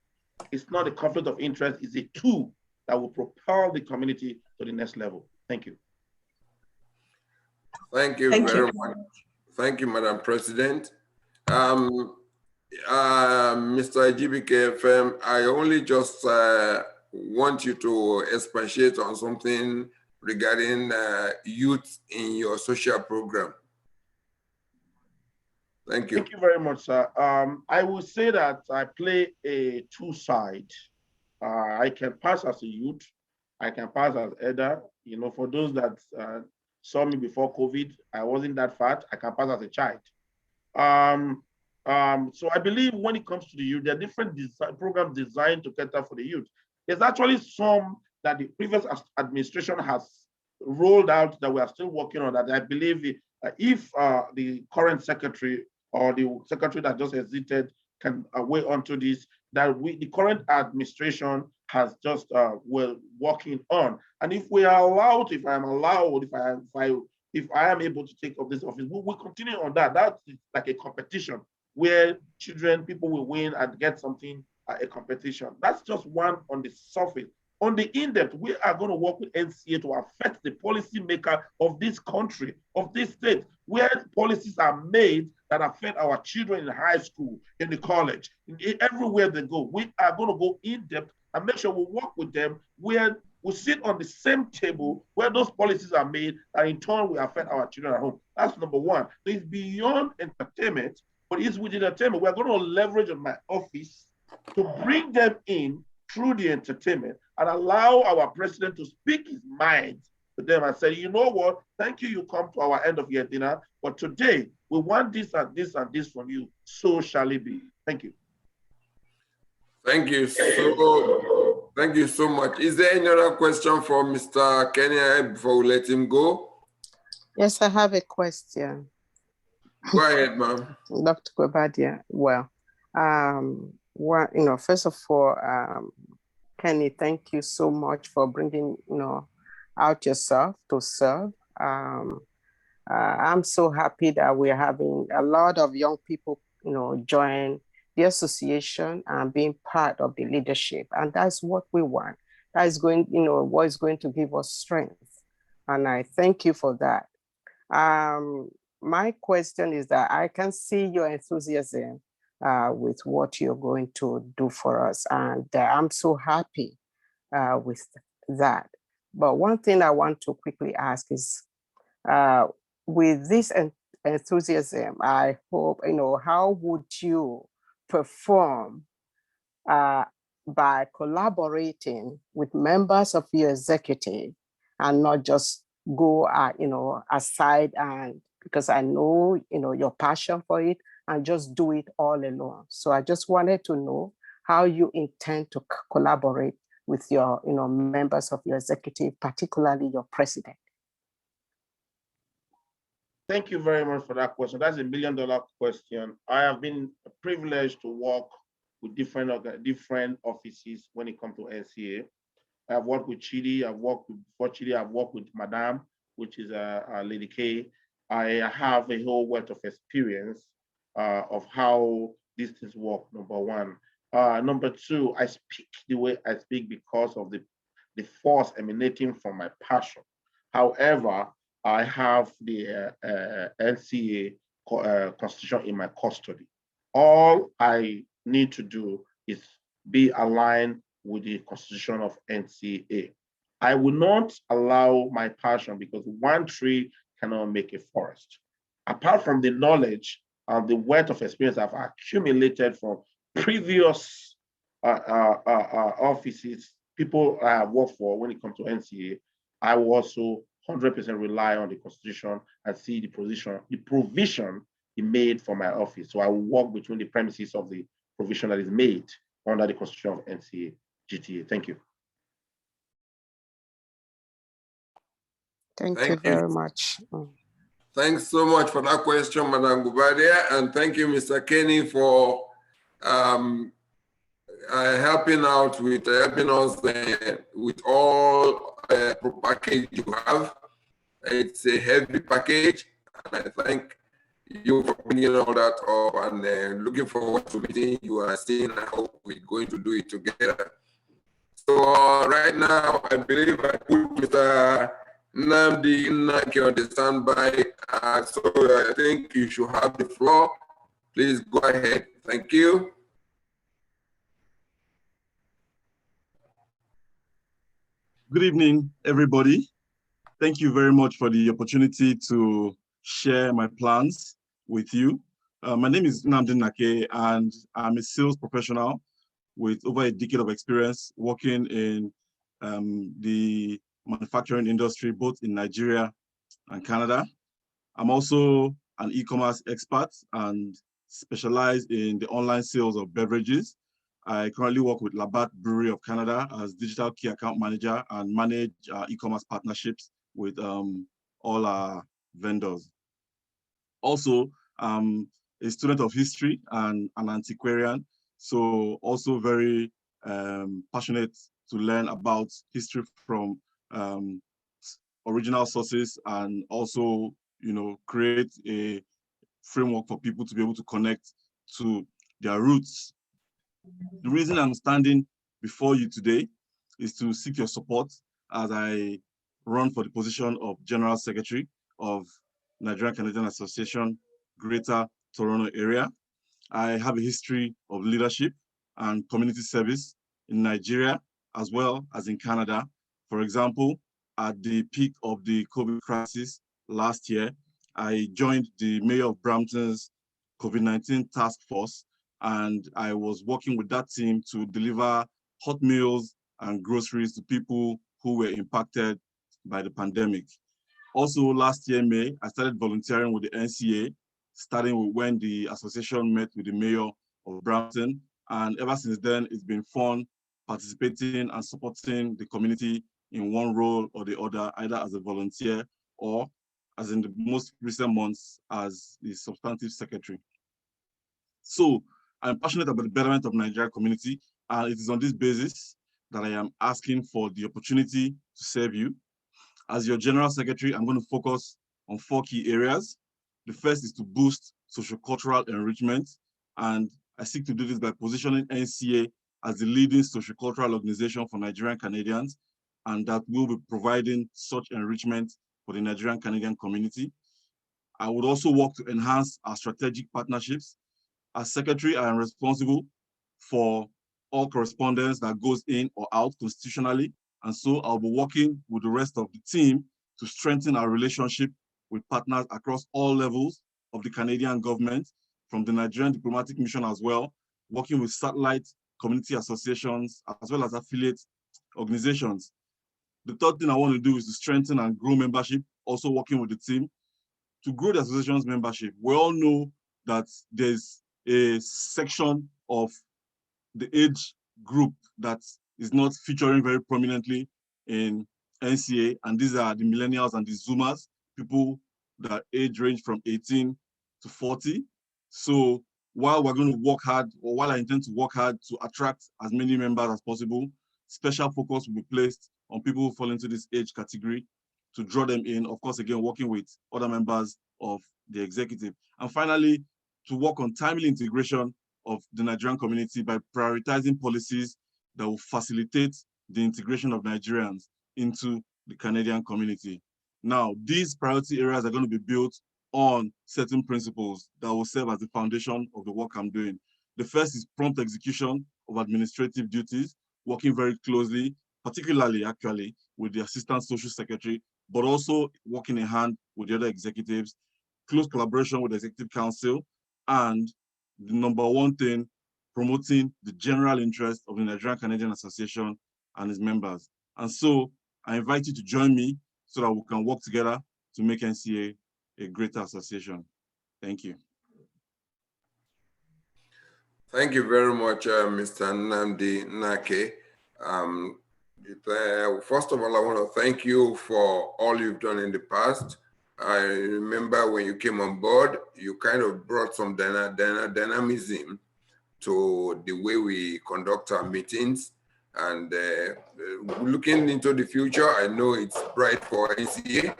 is not a conflict of interest, it's a tool that will propel the community to the next level. Thank you. Thank you very much. Thank you, Madam President. Mr. GBKFM, I only just want you to expatiate on something regarding youth in your social program. Thank you. Thank you very much, sir. I will say that I play a two-side. I can pass as a youth. I can pass as elder. You know, for those that saw me before COVID, I wasn't that fat. I can pass as a child. So I believe when it comes to the youth, there are different programs designed to cater for the youth. There's actually some that the previous administration has rolled out that we are still working on, that I believe if the current secretary or the secretary that just exited can weigh onto this, that the current administration has just well working on. And if we are allowed, if I am able to take up this office, we'll continue on that. That's like a competition. where people will win and get something at a competition. That's just one on the surface. On the in-depth, we are going to work with NCA to affect the policy maker of this country, of this state, where policies are made that affect our children in high school, in the college, everywhere they go. We are going to go in-depth and make sure we work with them where we sit on the same table where those policies are made, and in turn will affect our children at home. That's number one. So it's beyond entertainment, but it's within entertainment. We're going to leverage on my office to bring them in through the entertainment and allow our president to speak his mind to them and say, you know what, thank you, you come to our end of year dinner, but today we want this and this and this from you, so shall it be. Thank you. Thank you so much. Is there any other question for Mr. Kenya before we let him go? Yes, I have a question. Go ahead, ma'am. Dr. Kwebadia. Well, first of all, Kenny, thank you so much for bringing, out yourself to serve. I'm so happy that we're having a lot of young people, join the association and being part of the leadership. And that's what we want. That is going, what is going to give us strength. And I thank you for that. My question is that I can see your enthusiasm with what you're going to do for us. And I'm so happy with that. But one thing I want to quickly ask is, with this enthusiasm, I hope, how would you perform by collaborating with members of your executive and not just go, aside, and because I know, your passion for it, and just do it all alone. So I just wanted to know how you intend to collaborate with your, members of your executive, particularly your president. Thank you very much for that question. That's $1 million question. I have been privileged to work with different offices when it comes to NCA. I've worked with Chidi, I've worked with Madame, which is Lady K. I have a whole wealth of experience of how these things work, number one. Number two, I speak the way I speak because of the force emanating from my passion. However, I have the NCA constitution in my custody. All I need to do is be aligned with the constitution of NCA. I will not allow my passion, because one tree cannot make a forest. Apart from the knowledge and the wealth of experience I've accumulated from previous offices, people I have worked for when it comes to NCA, I will also 100% rely on the constitution and see the provision it made for my office. So I will work between the premises of the provision that is made under the constitution of NCA GTA. Thank you. Thank you very much. Thanks so much for that question, Madam Gubadia, and thank you, Mr. Kenny, for helping us with all package you have. It's a heavy package, and I thank you for bringing all that up, and looking forward to meeting you and seeing how we're going to do it together. So right now, I believe I put Mr. Nnamdi Nnaki on the standby, so I think you should have the floor. Please go ahead. Thank you. Good evening, everybody. Thank you very much for the opportunity to share my plans with you. My name is Nnamdi Nnaki, and I'm a sales professional with over a decade of experience working in the manufacturing industry, both in Nigeria and Canada. I'm also an e-commerce expert and specialize in the online sales of beverages. I currently work with Labatt Brewery of Canada as digital key account manager and manage e-commerce partnerships with all our vendors. Also, I'm a student of history and an antiquarian, so also very passionate to learn about history from original sources, and also, create a framework for people to be able to connect to their roots. The reason I'm standing before you today is to seek your support as I run for the position of General Secretary of Nigerian Canadian Association, Greater Toronto Area. I have a history of leadership and community service in Nigeria as well as in Canada. For example, at the peak of the COVID crisis last year, I joined the Mayor of Brampton's COVID-19 task force, and I was working with that team to deliver hot meals and groceries to people who were impacted by the pandemic. Also, last year, May, I started volunteering with the NCA, starting with when the association met with the Mayor of Brampton. And ever since then, it's been fun participating and supporting the community in one role or the other, either as a volunteer or, as in the most recent months, as the substantive secretary. So I'm passionate about the betterment of the Nigerian community, and it is on this basis that I am asking for the opportunity to serve you. As your General Secretary, I'm going to focus on 4 key areas. The first is to boost sociocultural enrichment, and I seek to do this by positioning NCA as the leading sociocultural organization for Nigerian Canadians, and that will be providing such enrichment for the Nigerian Canadian community. I would also work to enhance our strategic partnerships. As Secretary, I am responsible for all correspondence that goes in or out constitutionally, and so I'll be working with the rest of the team to strengthen our relationship with partners across all levels of the Canadian government, from the Nigerian diplomatic mission as well, working with satellite community associations, as well as affiliate organizations. The third thing I want to do is to strengthen and grow membership, also working with the team to grow the association's membership. We all know that there's a section of the age group that is not featuring very prominently in NCA, and these are the millennials and the Zoomers, people that age range from 18 to 40. So while we're going to work hard, or while I intend to work hard to attract as many members as possible, special focus will be placed on people who fall into this age category to draw them in, of course, again, working with other members of the executive. And finally, to work on timely integration of the Nigerian community by prioritizing policies that will facilitate the integration of Nigerians into the Canadian community. Now, these priority areas are going to be built on certain principles that will serve as the foundation of the work I'm doing. The first is prompt execution of administrative duties, working very closely, particularly actually with the Assistant Social Secretary, but also working in hand with the other executives, close collaboration with the Executive Council, and the number one thing, promoting the general interest of the Nigerian Canadian Association and its members. And so I invite you to join me so that we can work together to make NCA a greater association. Thank you. Thank you very much, Mr. Nnamdi Nake. First of all, I want to thank you for all you've done in the past. I remember when you came on board, you kind of brought some dynamism to the way we conduct our meetings. And looking into the future, I know it's bright for NCA.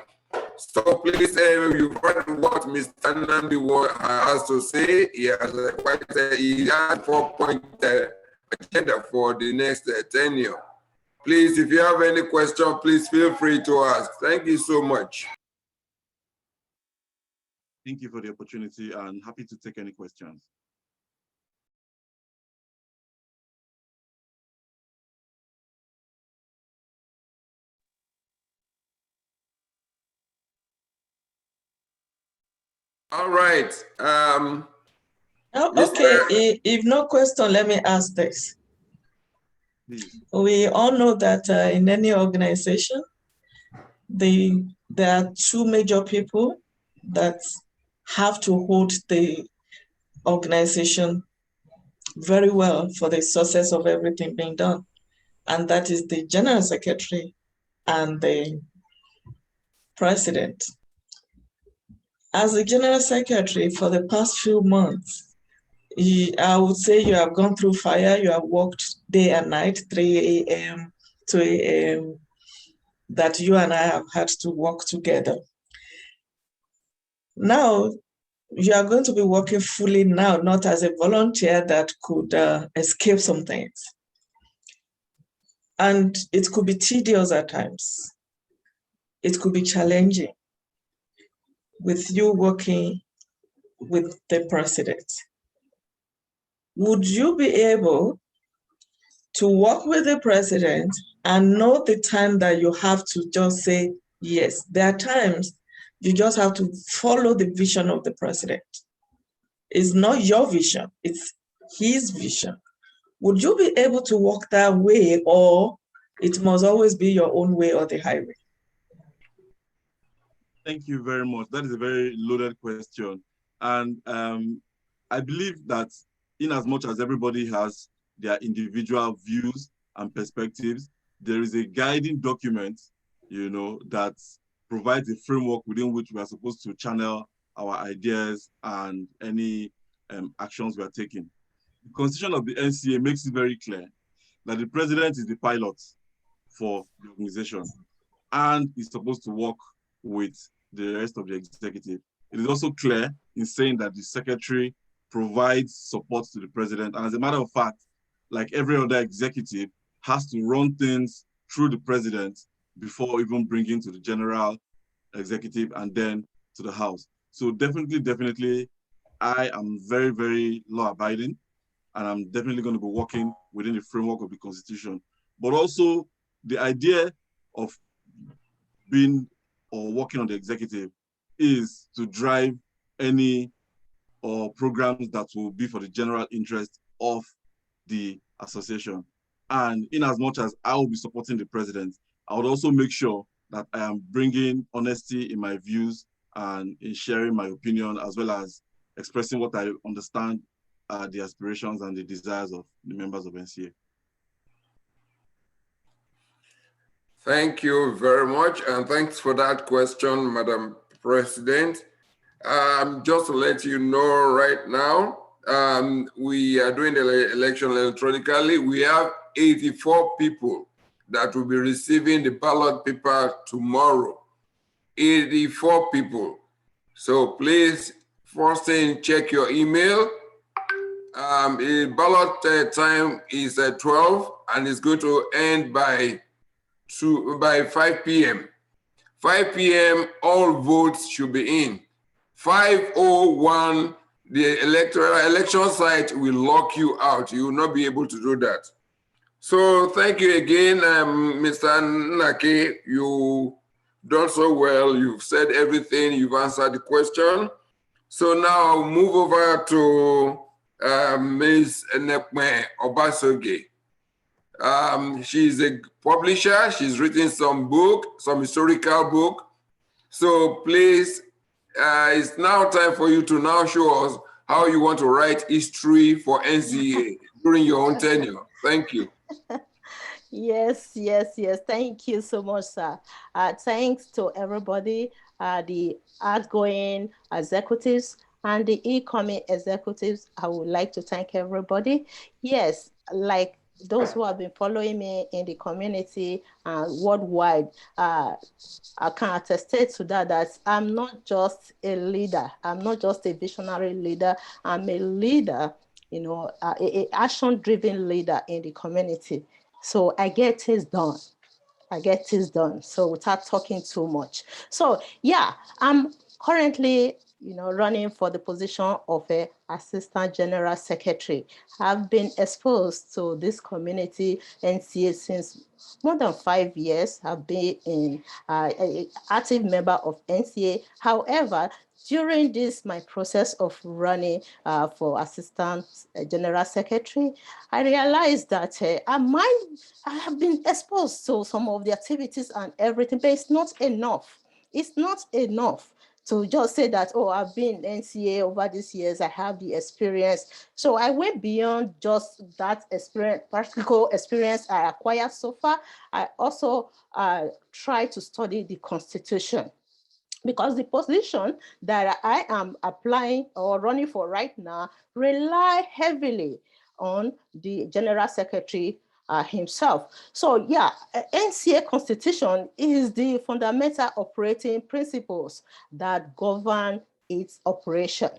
So please, you've heard what Mr. Nnamdi has to say. He has 4-point agenda for the next tenure. Please, if you have any question, please feel free to ask. Thank you so much. Thank you for the opportunity, and happy to take any questions. All right. Okay, if no question, let me ask this. Please. We all know that in any organization, there are 2 major people that have to hold the organization very well for the success of everything being done. And that is the General Secretary and the President. As the General Secretary for the past few months, I would say you have gone through fire. You have worked day and night, 3 a.m., 2 a.m., that you and I have had to work together. Now, you are going to be working fully now, not as a volunteer that could escape some things. And it could be tedious at times. It could be challenging with you working with the president. Would you be able to work with the president and know the time that you have to just say yes? There are times you just have to follow the vision of the president. It's not your vision, it's his vision. Would you be able to walk that way, or it must always be your own way or the highway? Thank you very much. That is a very loaded question. And I believe that in as much as everybody has their individual views and perspectives, there is a guiding document, that provides a framework within which we are supposed to channel our ideas and any actions we are taking. The Constitution of the NCA makes it very clear that the president is the pilot for the organization and is supposed to work with the rest of the executive. It is also clear in saying that the secretary provides support to the president. And as a matter of fact, like every other executive, has to run things through the president before even bringing to the general executive and then to the House. So definitely, I am very, very law-abiding, and I'm definitely going to be working within the framework of the Constitution. But also the idea of being or working on the executive is to drive any programs that will be for the general interest of the association. And in as much as I will be supporting the president, I would also make sure that I am bringing honesty in my views and in sharing my opinion, as well as expressing what I understand are the aspirations and the desires of the members of NCA. Thank you very much, and thanks for that question, Madam President. Just to let you know right now, we are doing the election electronically. We have 84 people that will be receiving the ballot paper tomorrow. 84 people. So please, first thing, check your email. The ballot time is at 12 and it's going to end by 5 p.m. 5 p.m. all votes should be in. 5:01, the election site will lock you out. You will not be able to do that. So thank you again, Mr. Nake. You done so well. You've said everything. You've answered the question. So now I'll move over to Ms. Nekme Obasoge. She's a publisher. She's written some historical book. So please, it's now time for you to now show us how you want to write history for NCA during your own tenure. Thank you. Yes. Thank you so much, sir. Thanks to everybody, the outgoing executives and the incoming executives. I would like to thank everybody. Yes, like those who have been following me in the community worldwide, I can attest to that I'm not just a leader. I'm not just a visionary leader. I'm a leader, a action-driven leader in the community. So I get things done. So without talking too much. So yeah, I'm currently, running for the position of a Assistant General Secretary. I've been exposed to this community NCA since more than 5 years. I've been an active member of NCA. However, during my process of running for Assistant General Secretary, I realized that I have been exposed to some of the activities and everything, but it's not enough. It's not enough to just say that, oh, I've been NCA over these years, I have the experience. So I went beyond just that experience, practical experience I acquired so far. I also tried to study the Constitution, because the position that I am applying or running for right now rely heavily on the General Secretary himself. So yeah, NCA Constitution is the fundamental operating principles that govern its operation.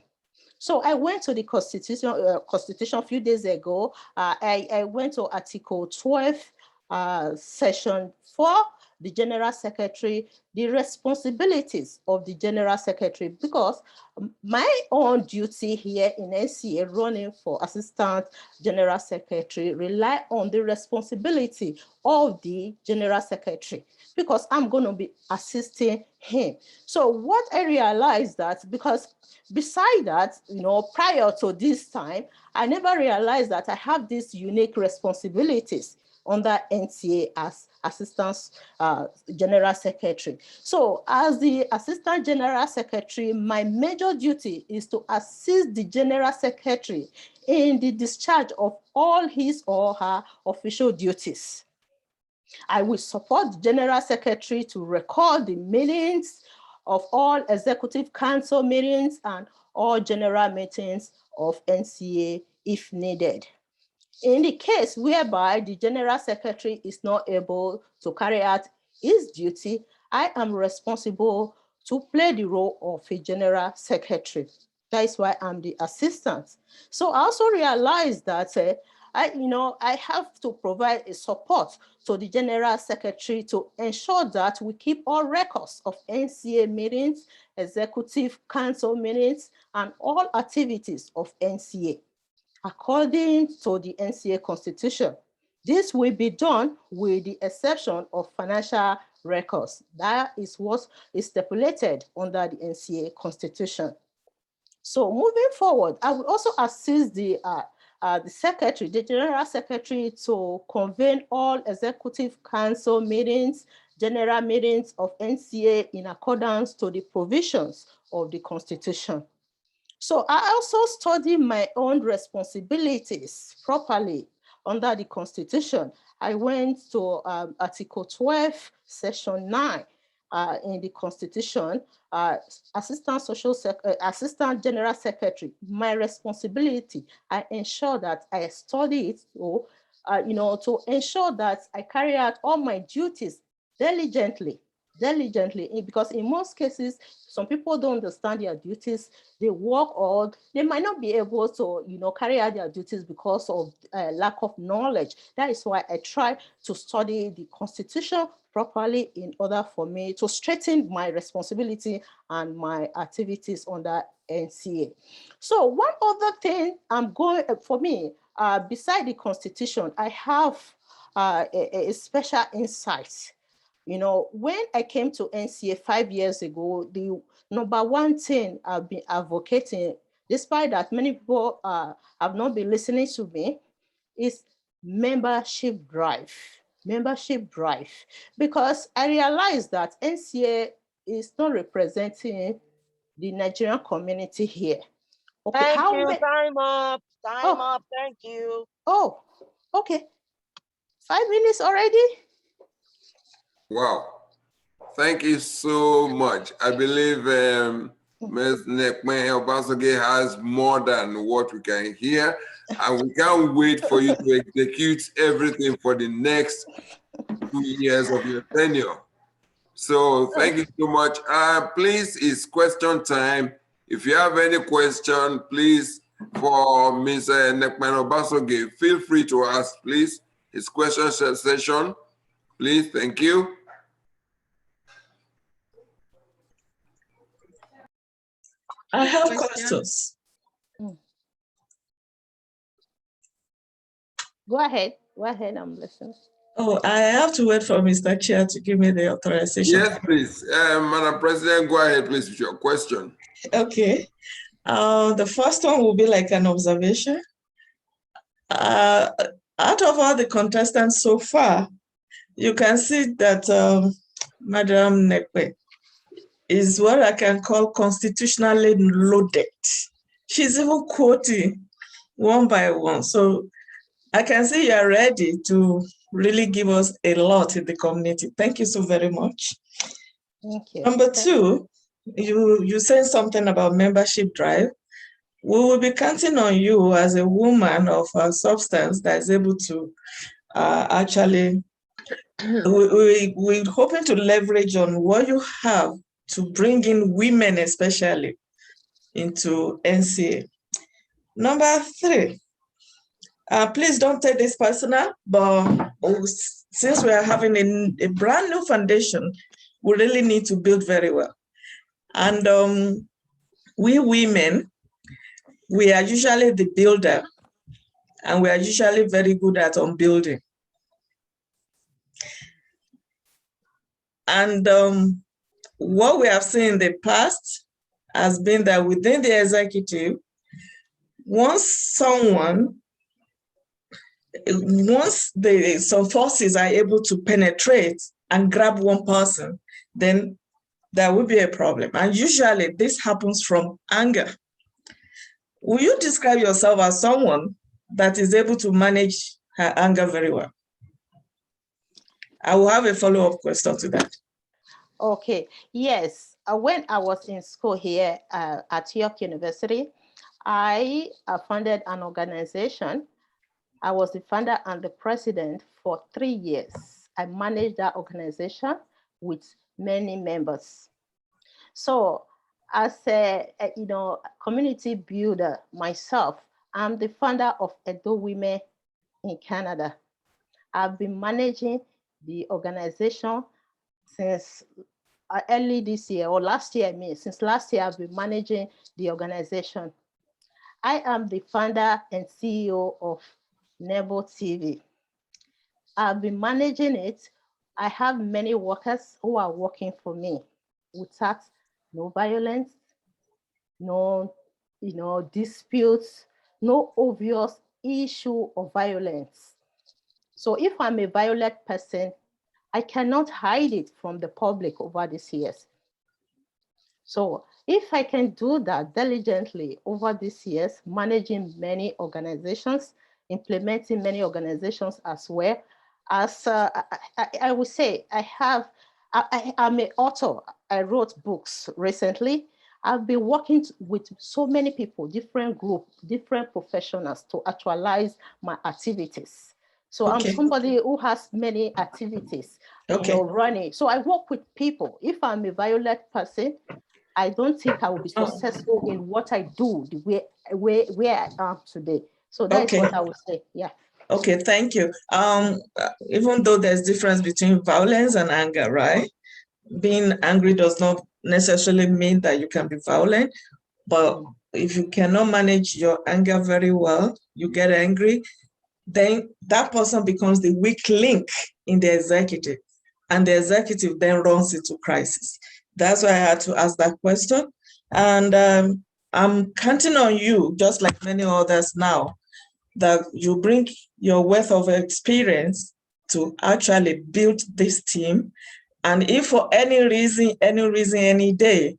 So I went to the Constitution a few days ago. I went to Article 12, Section 4, the General Secretary, the responsibilities of the General Secretary, because my own duty here in NCA running for Assistant General Secretary rely on the responsibility of the General Secretary, because I'm going to be assisting him. So what I realized that, because beside that, prior to this time, I never realized that I have these unique responsibilities under NCA as Assistant General Secretary. So as the Assistant General Secretary, my major duty is to assist the General Secretary in the discharge of all his or her official duties. I will support the General Secretary to record the meetings of all Executive Council meetings and all general meetings of NCA if needed. In the case whereby the General Secretary is not able to carry out his duty, I am responsible to play the role of a General Secretary. That is why I'm the assistant. So I also realized that I have to provide a support to the General Secretary to ensure that we keep all records of NCA meetings, Executive Council meetings, and all activities of NCA. According to the NCA Constitution, this will be done with the exception of financial records. That is what is stipulated under the NCA Constitution. So moving forward, I will also assist the Secretary, the General Secretary, to convene all Executive Council meetings, general meetings of NCA in accordance to the provisions of the Constitution. So I also study my own responsibilities properly under the Constitution. I went to Article 12, Section 9 in the Constitution, Assistant General Secretary. My responsibility, I ensure that I study it, to ensure that I carry out all my duties diligently, because in most cases, some people don't understand their duties. They work or they might not be able to, carry out their duties because of lack of knowledge. That is why I try to study the Constitution properly in order for me to strengthen my responsibility and my activities under NCA. So one other thing for me, beside the Constitution, I have a special insight. When I came to NCA 5 years ago, the number one thing I've been advocating, despite that many people have not been listening to me, is membership drive. Membership drive. Because I realized that NCA is not representing the Nigerian community here. Okay, thank you. Time up. Time up. Thank you. Oh, okay. 5 minutes already? Wow. Thank you so much. I believe Ms. Nekme Obasoge has more than what we can hear, and we can't wait for you to execute everything for the next 2 years of your tenure. So thank you so much. Please, it's question time. If you have any question, please, for Ms. Nekme Obasoge, feel free to ask, please. It's question session. Please, thank you. I have questions. Go ahead, I'm listening. Oh, I have to wait for Mr. Chair to give me the authorization. Yes, please. Madam President, go ahead, please, with your question. Okay. The first one will be like an observation. Out of all the contestants so far, you can see that Madam Nekpe is what I can call constitutionally loaded. She's even quoting one by one. So I can see you're ready to really give us a lot in the community. Thank you so very much. Thank you. Number two, you said something about membership drive. We will be counting on you as a woman of substance that is able to actually, we're hoping to leverage on what you have to bring in women especially, into NCA. Number 3, please don't take this personal, but since we are having a brand new foundation, we really need to build very well. And we women, we are usually the builder, and we are usually very good at building. And what we have seen in the past has been that within the executive, once some forces are able to penetrate and grab one person, then there will be a problem. And usually this happens from anger. Will you describe yourself as someone that is able to manage her anger very well? I will have a follow-up question to that. Okay, yes. When I was in school here at York University, I founded an organization. I was the founder and the president for 3 years. I managed that organization with many members. So as a community builder myself, I'm the founder of Edo Women in Canada. I've been managing the organization since early this year, or last year, since last year, I've been managing the organization. I am the founder and CEO of Nebo TV. I've been managing it. I have many workers who are working for me without no violence, no disputes, no obvious issue of violence. So if I'm a violent person, I cannot hide it from the public over these years. So if I can do that diligently over these years, managing many organizations, implementing many organizations as well, as I would say, I'm an author. I wrote books recently. I've been working with so many people, different groups, different professionals to actualize my activities. So I'm somebody who has many activities, running. So I work with people. If I'm a violent person, I don't think I will be successful in what I do, the way where I am today. So that's what I would say. Yeah. Okay, thank you. Even though there's difference between violence and anger, right? Being angry does not necessarily mean that you can be violent, but if you cannot manage your anger very well, you get angry, then that person becomes the weak link in the executive, and the executive then runs into crisis. That's why I had to ask that question. And I'm counting on you, just like many others now, that you bring your wealth of experience to actually build this team. And if for any reason, any day,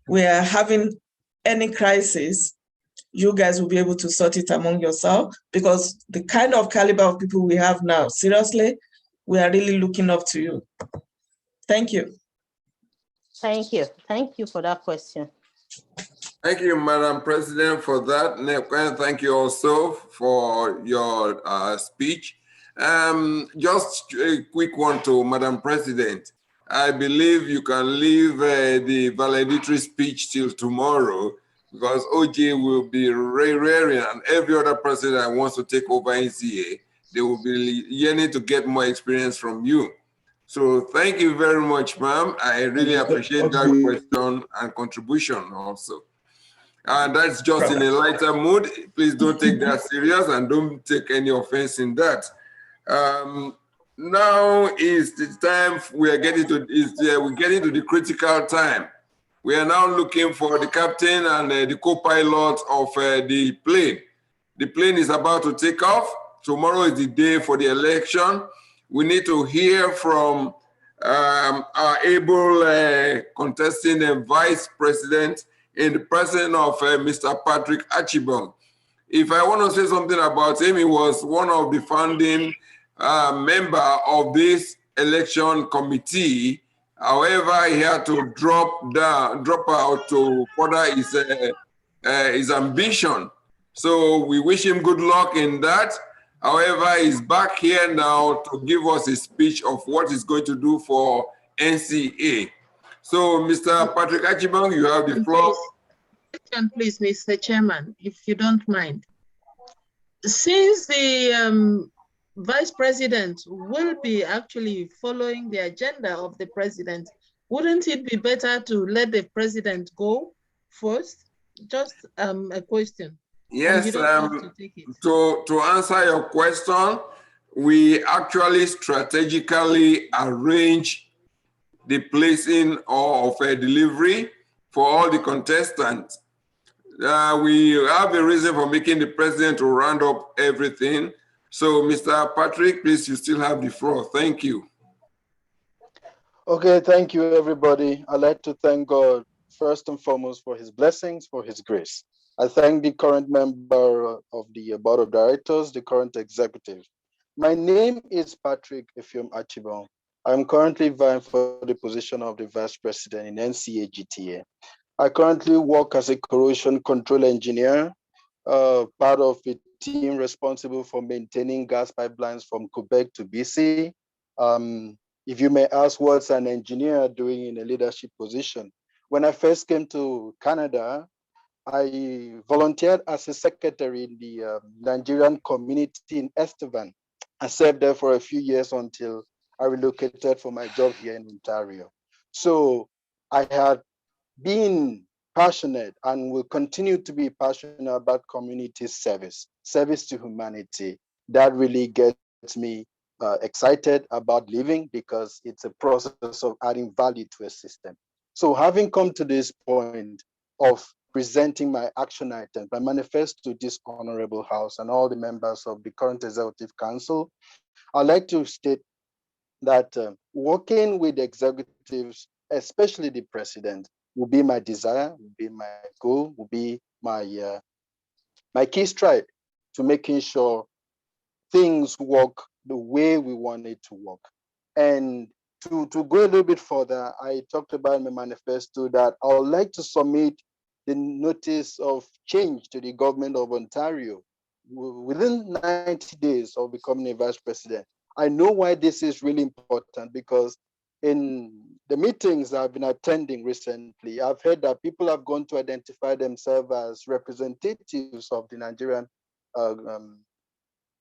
we are having any crisis, you guys will be able to sort it among yourself, because the kind of caliber of people we have now, seriously, we are really looking up to you. Thank you. Thank you. Thank you for that question. Thank you, Madam President, for that. Thank you also for your speech. Just a quick one to Madam President. I believe you can leave the valedictory speech till tomorrow, because OJ will be raring, and every other person that wants to take over NCA, they will be yearning to get more experience from you. So thank you very much, ma'am. I really appreciate that question and contribution also. And that's just in a lighter mood. Please don't take that serious and don't take any offense in that. Now is the time we're getting to the critical time. We are now looking for the captain and the co-pilot of the plane. The plane is about to take off. Tomorrow is the day for the election. We need to hear from our able contesting vice president in the person of Mr. Patrick Achibong. If I want to say something about him, he was one of the founding member of this election committee. However, he had to drop out to further his ambition. So we wish him good luck in that. However, he's back here now to give us a speech of what he's going to do for NCA. So, Mr. Patrick Achibong, you have the floor. question, please, Mr. Chairman, if you don't mind. Since the Vice President will be actually following the agenda of the President, wouldn't it be better to let the President go first? Just a question. Yes, you don't have to take it. to answer your question, we actually strategically arrange the placing of a delivery for all the contestants. We have a reason for making the president to round up everything. So, Mr. Patrick, please, you still have the floor. Thank you. Okay, thank you, everybody. I'd like to thank God first and foremost for his blessings, for his grace. I thank the current member of the board of directors, the current executive. My name is Patrick Effium Achibong. I'm currently vying for the position of the vice president in NCA GTA. I currently work as a corrosion control engineer, part of a team responsible for maintaining gas pipelines from Quebec to BC. If you may ask, what's an engineer doing in a leadership position? When I first came to Canada, I volunteered as a secretary in the Nigerian community in Estevan. I served there for a few years until I relocated for my job here in Ontario. So I had been passionate and will continue to be passionate about community service, service to humanity. That really gets me excited about living because it's a process of adding value to a system. So having come to this point of presenting my action items, my manifesto to this honorable house and all the members of the current executive council, I'd like to state that working with executives, especially the president, will be my desire, will be my goal, will be my key stride to making sure things work the way we want it to work. And to go a little bit further, I talked about in my manifesto that I would like to submit the notice of change to the government of Ontario within 90 days of becoming a vice president. I know why this is really important because in the meetings I've been attending recently, I've heard that people have gone to identify themselves as representatives of the Nigerian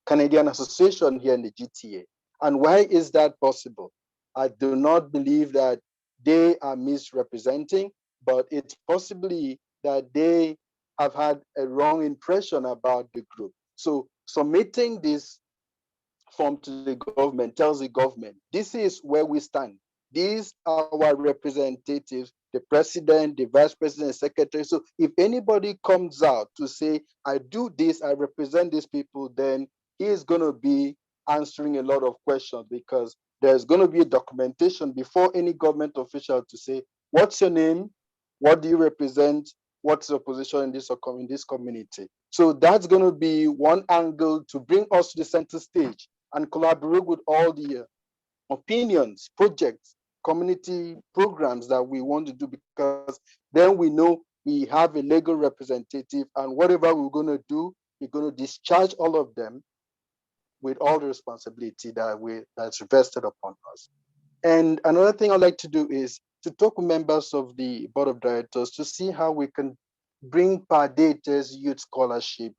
Canadian Association here in the GTA. And why is that possible? I do not believe that they are misrepresenting, but it's possibly that they have had a wrong impression about the group. So submitting this form to the government tells the government, this is where we stand. These are our representatives, the president, the vice president, secretary. So if anybody comes out to say, I do this, I represent these people, then he is going to be answering a lot of questions because there's going to be a documentation before any government official to say, what's your name? What do you represent? What's your position in this community? So that's going to be one angle to bring us to the center stage and collaborate with all the opinions, projects, community programs that we want to do, because then we know we have a legal representative, and whatever we're going to do, we're going to discharge all of them with all the responsibility that's vested upon us. And another thing I'd like to do is to talk with members of the board of directors to see how we can bring Pardate's youth scholarship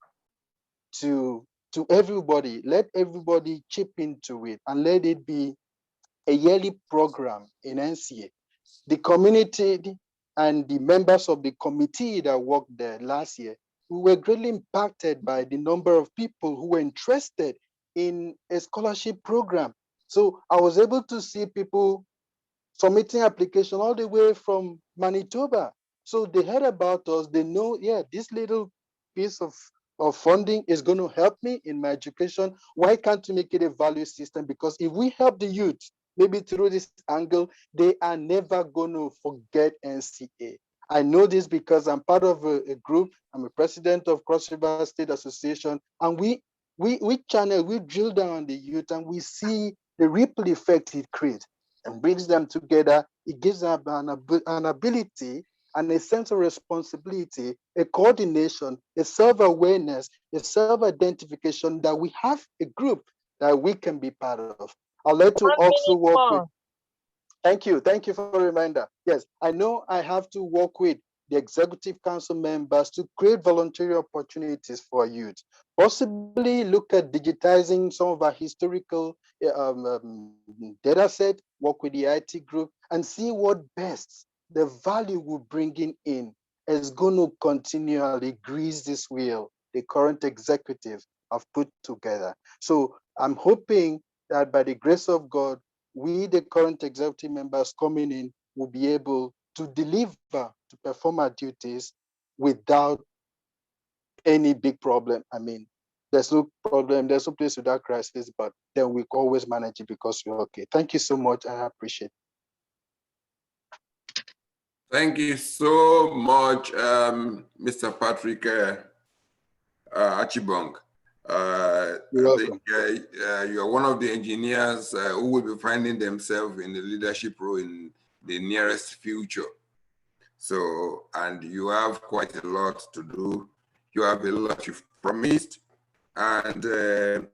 to everybody. Let everybody chip into it and let it be a yearly program in NCA. The community and the members of the committee that worked there last year, we were greatly impacted by the number of people who were interested in a scholarship program. So I was able to see people submitting application all the way from Manitoba. So they heard about us, they know, yeah, this little piece of funding is going to help me in my education. Why can't we make it a value system? Because if we help the youth, maybe through this angle, they are never going to forget NCA. I know this because I'm part of a group. I'm a president of Cross River State Association, and we drill down on the youth, and we see the ripple effect it creates and brings them together. It gives them an ability and a sense of responsibility, a coordination, a self-awareness, a self-identification that we have a group that we can be part of. I'd like to also work with, thank you for the reminder. Yes, I know I have to work with the executive council members to create voluntary opportunities for youth. Possibly look at digitizing some of our historical data set, work with the IT group, and see what best the value we're bringing in is going to continually grease this wheel the current executive have put together. So I'm hoping that by the grace of God, we, the current executive members coming in, will be able to deliver, to perform our duties without any big problem. I mean, there's no problem, there's no place without crisis, but then we always manage it because we're okay. Thank you so much, I appreciate it. Thank you so much, Mr. Patrick Achibong. I think you are one of the engineers who will be finding themselves in the leadership role in the nearest future. So, and you have quite a lot to do. You have a lot you've promised. And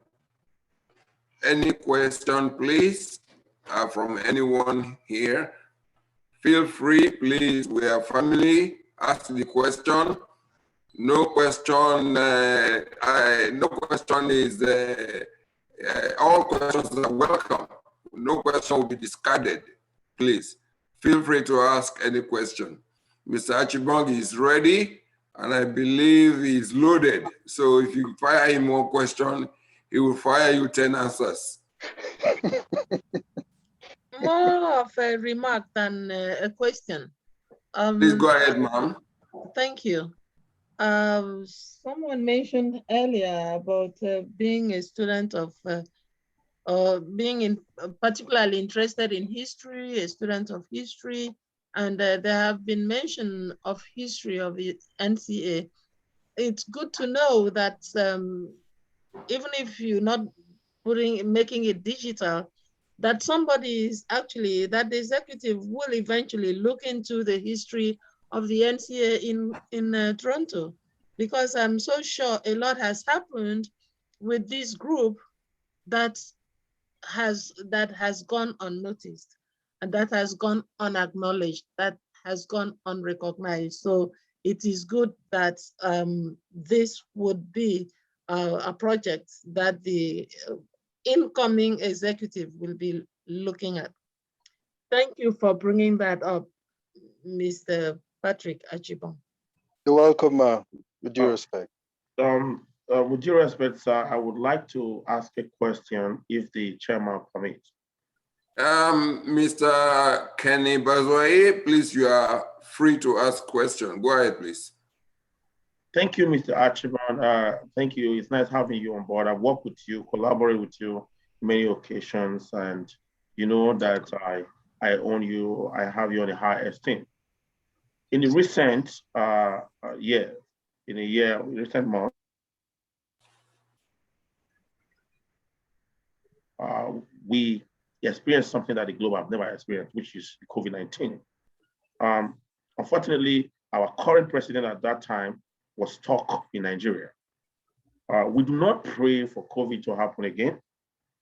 any question, please, from anyone here? Feel free, please. We are family. Ask the question. No question. No question is. All questions are welcome. No question will be discarded. Please feel free to ask any question. Mr. Achibong is ready, and I believe he's loaded. So if you fire him one question, he will fire you 10 answers. More of a remark than a question. Please go ahead, ma'am. Thank you. Someone mentioned earlier about being a student of, being particularly interested in history, a student of history, and there have been mention of history of the NCA. It's good to know that even if you're not making it digital, that somebody is actually, that the executive will eventually look into the history of the NCA in Toronto, because I'm so sure a lot has happened with this group that has gone unnoticed, and that has gone unacknowledged, that has gone unrecognized. So it is good that this would be a project that the incoming executive will be looking at. Thank you for bringing that up, Mr. Patrick Achibong. You're welcome, with due respect. With due respect, sir, I would like to ask a question if the chairman permits. Mr. Kenny Bazwaye, please, you are free to ask questions. Go ahead, please. Thank you, Mr. Achibong. Thank you. It's nice having you on board. I've worked with you, collaborated with you many occasions, and you know that I own you, I have you on a high esteem. In the recent recent month, we experienced something that the globe have never experienced, which is COVID-19. Unfortunately, our current president at that time was stuck in Nigeria. We do not pray for COVID to happen again,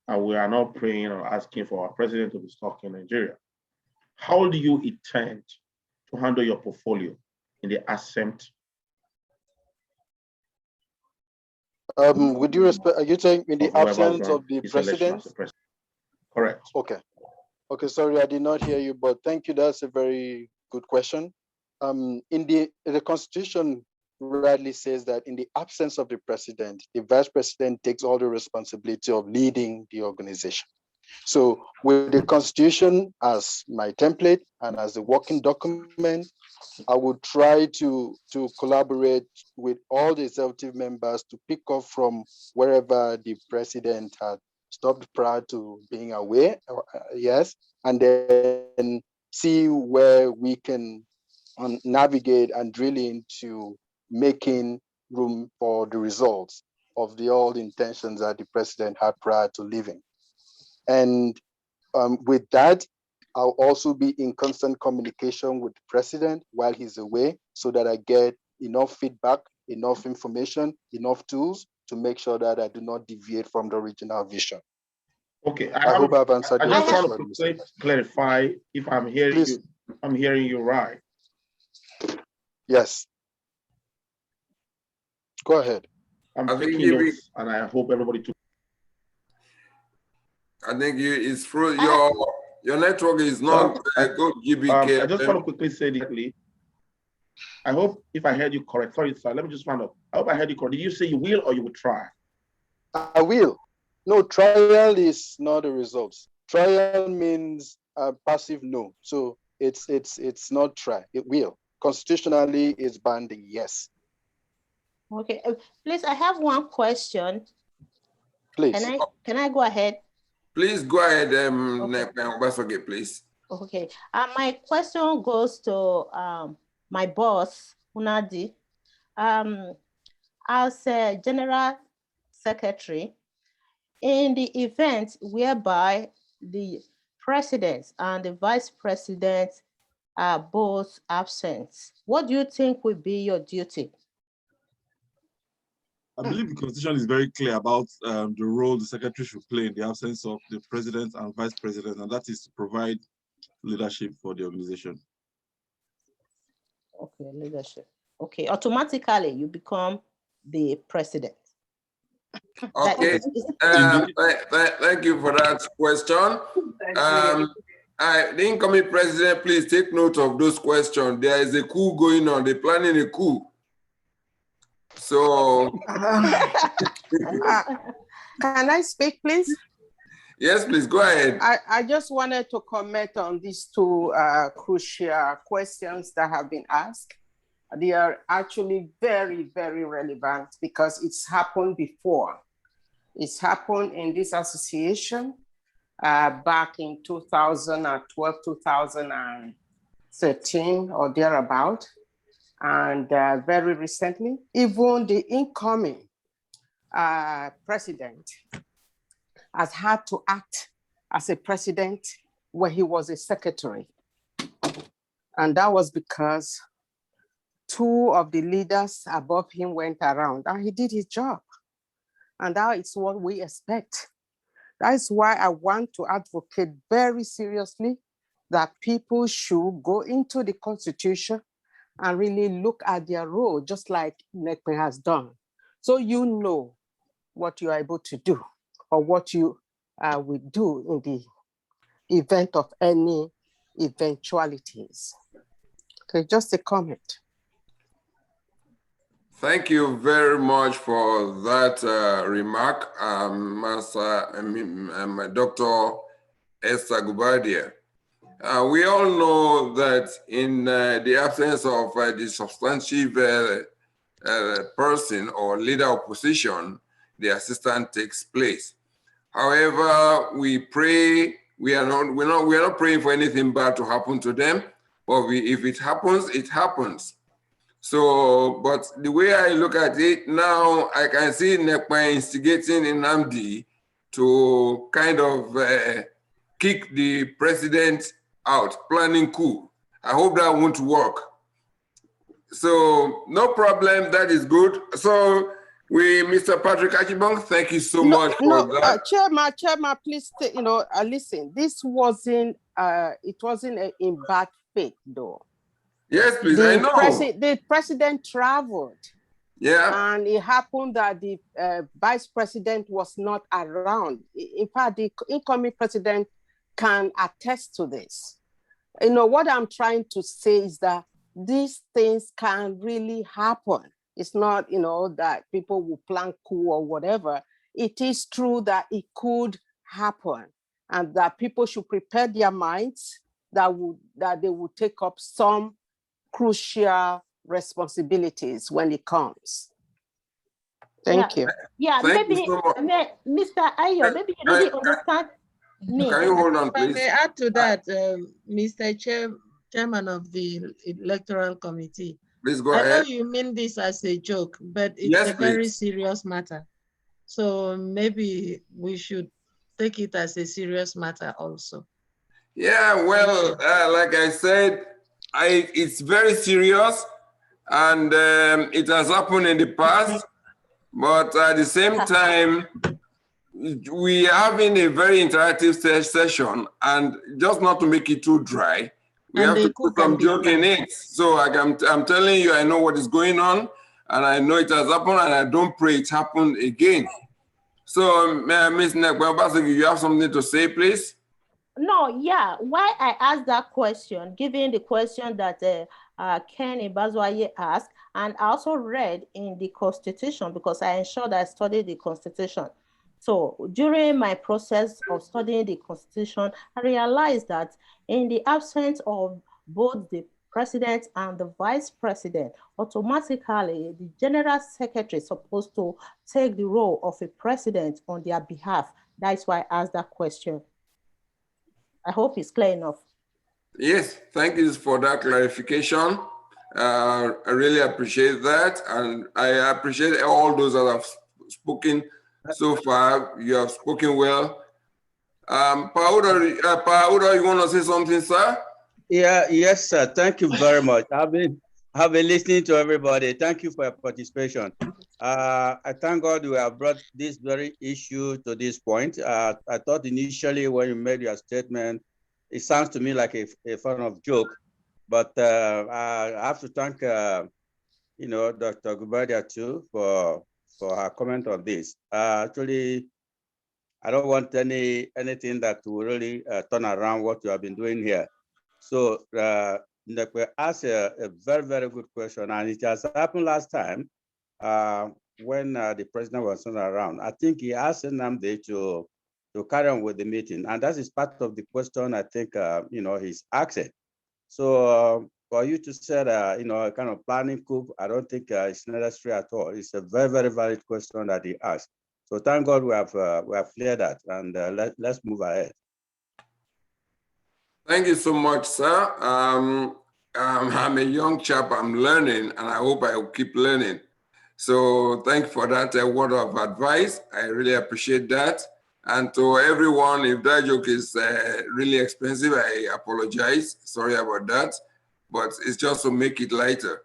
and we are not praying or asking for our president to be stuck in Nigeria. How do you intend to handle your portfolio in the absence? With due respect, are you saying in the absence of the president? Correct. Okay. Okay, sorry, I did not hear you, but thank you. That's a very good question. In the Constitution rightly says that in the absence of the president, the vice president takes all the responsibility of leading the organization. So with the Constitution as my template and as a working document, I would try to collaborate with all the executive members to pick up from wherever the president had stopped prior to being away, yes, and then see where we can navigate and drill into making room for the results of all the intentions that the president had prior to leaving. And with that, I'll also be in constant communication with the president while he's away so that I get enough feedback, enough information, enough tools to make sure that I do not deviate from the original vision. Okay, I hope I've answered your question. I just want to clarify if I'm hearing you right. Yes. Go ahead. I'm I think taking notes, and I hope everybody took. I think it's through your network is not good. GBK. I just want to quickly say this. I hope if I heard you correct. Sorry, sir. Let me just find out. I hope I heard you correct. Did you say you will or you will try? I will. No, trial is not a result. Trial means a passive no. So it's not try. It will. Constitutionally, it's binding. Yes. Okay. Please, I have one question. Please. Can I go ahead? Please go ahead, okay, please. Okay. My question goes to my boss, Unadi. As a general secretary, in the event whereby the president and the vice president are both absent, what do you think will be your duty? I believe the Constitution is very clear about the role the secretary should play in the absence of the president and vice president, and that is to provide leadership for the organization. Okay, leadership. Okay, automatically you become the president. Okay, thank you for that question. The incoming president, please take note of those questions. There is a coup going on. They're planning a coup. So, can I speak, please? Yes, please, go ahead. I just wanted to comment on these two crucial questions that have been asked. They are actually very, very relevant because it's happened before. It's happened in this association back in 2012, 2013 or thereabout. And very recently, even the incoming president has had to act as a president when he was a secretary. And that was because two of the leaders above him went around and he did his job. And that is what we expect. That is why I want to advocate very seriously that people should go into the Constitution and really look at their role, just like NECPE has done. So you know what you are able to do or what you will do in the event of any eventualities. Okay, just a comment. Thank you very much for that remark, Dr. Esther Gubadia. We all know that in the absence of the substantive person or leader of position, the assistant takes place. However, we pray. We are not praying for anything bad to happen to them. But if it happens, it happens. So, but the way I look at it now, I can see NECPE instigating Nnamdi to kind of kick the president out, planning coup. I hope that won't work. So no problem, that is good. So Mr. Patrick Achibong, thank you so much for that. Chairman, please, listen, this wasn't, it wasn't in bad faith though. Yes, please, I know. The president traveled. Yeah. And it happened that the vice president was not around. In fact, the incoming president can attest to this. What I'm trying to say is that these things can really happen. It's not, that people will plan coup or whatever. It is true that it could happen and that people should prepare their minds that they will take up some crucial responsibilities when it comes. Thank you. Yeah, maybe, Mr. Ayo, maybe you really understand me. Can you hold on, please? If I may add to that, Mr. Chairman of the Electoral Committee. Please go I ahead. know you mean this as a joke, but it's a very serious matter. So maybe we should take it as a serious matter also. Yeah, well, like I said, it's very serious and it has happened in the past, but at the same time, we are having a very interactive session, and just not to make it too dry, We have to put some joke in it. So I'm telling you, I know what is going on, and I know it has happened, and I don't pray it happened again. So, Ms. Nekwa, you have something to say, please? No, yeah. Why I asked that question, given the question that Ken Ibazwaye asked, and I also read in the Constitution because I ensured I studied the Constitution. So during my process of studying the Constitution, I realized that in the absence of both the president and the vice president, automatically the general secretary is supposed to take the role of a president on their behalf. That's why I asked that question. I hope it's clear enough. Yes, thank you for that clarification. I really appreciate that. And I appreciate all those that have spoken so far. You have spoken well. Pauda, you want to say something, sir? Yeah, yes, sir. Thank you very much. I've been listening to everybody. Thank you for your participation. I thank God we have brought this very issue to this point. I thought initially when you made your statement, it sounds to me like a form of joke, but I have to thank Dr. Gubadia too for her comment on this. Actually, I don't want anything that will really turn around what you have been doing here. So we asked a very, very good question, and it has happened last time when the president was not around. I think he asked Nnamdi to carry on with the meeting, and that is part of the question I think he's asking. So for you to say a kind of planning coup, I don't think it's necessary at all. It's a very, very valid question that he asked. So thank God we have cleared that, and let's move ahead. Thank you so much, sir. I'm a young chap, I'm learning, and I hope I will keep learning. So thank you for that word of advice. I really appreciate that. And to everyone, if that joke is really expensive, I apologize. Sorry about that, but it's just to make it lighter.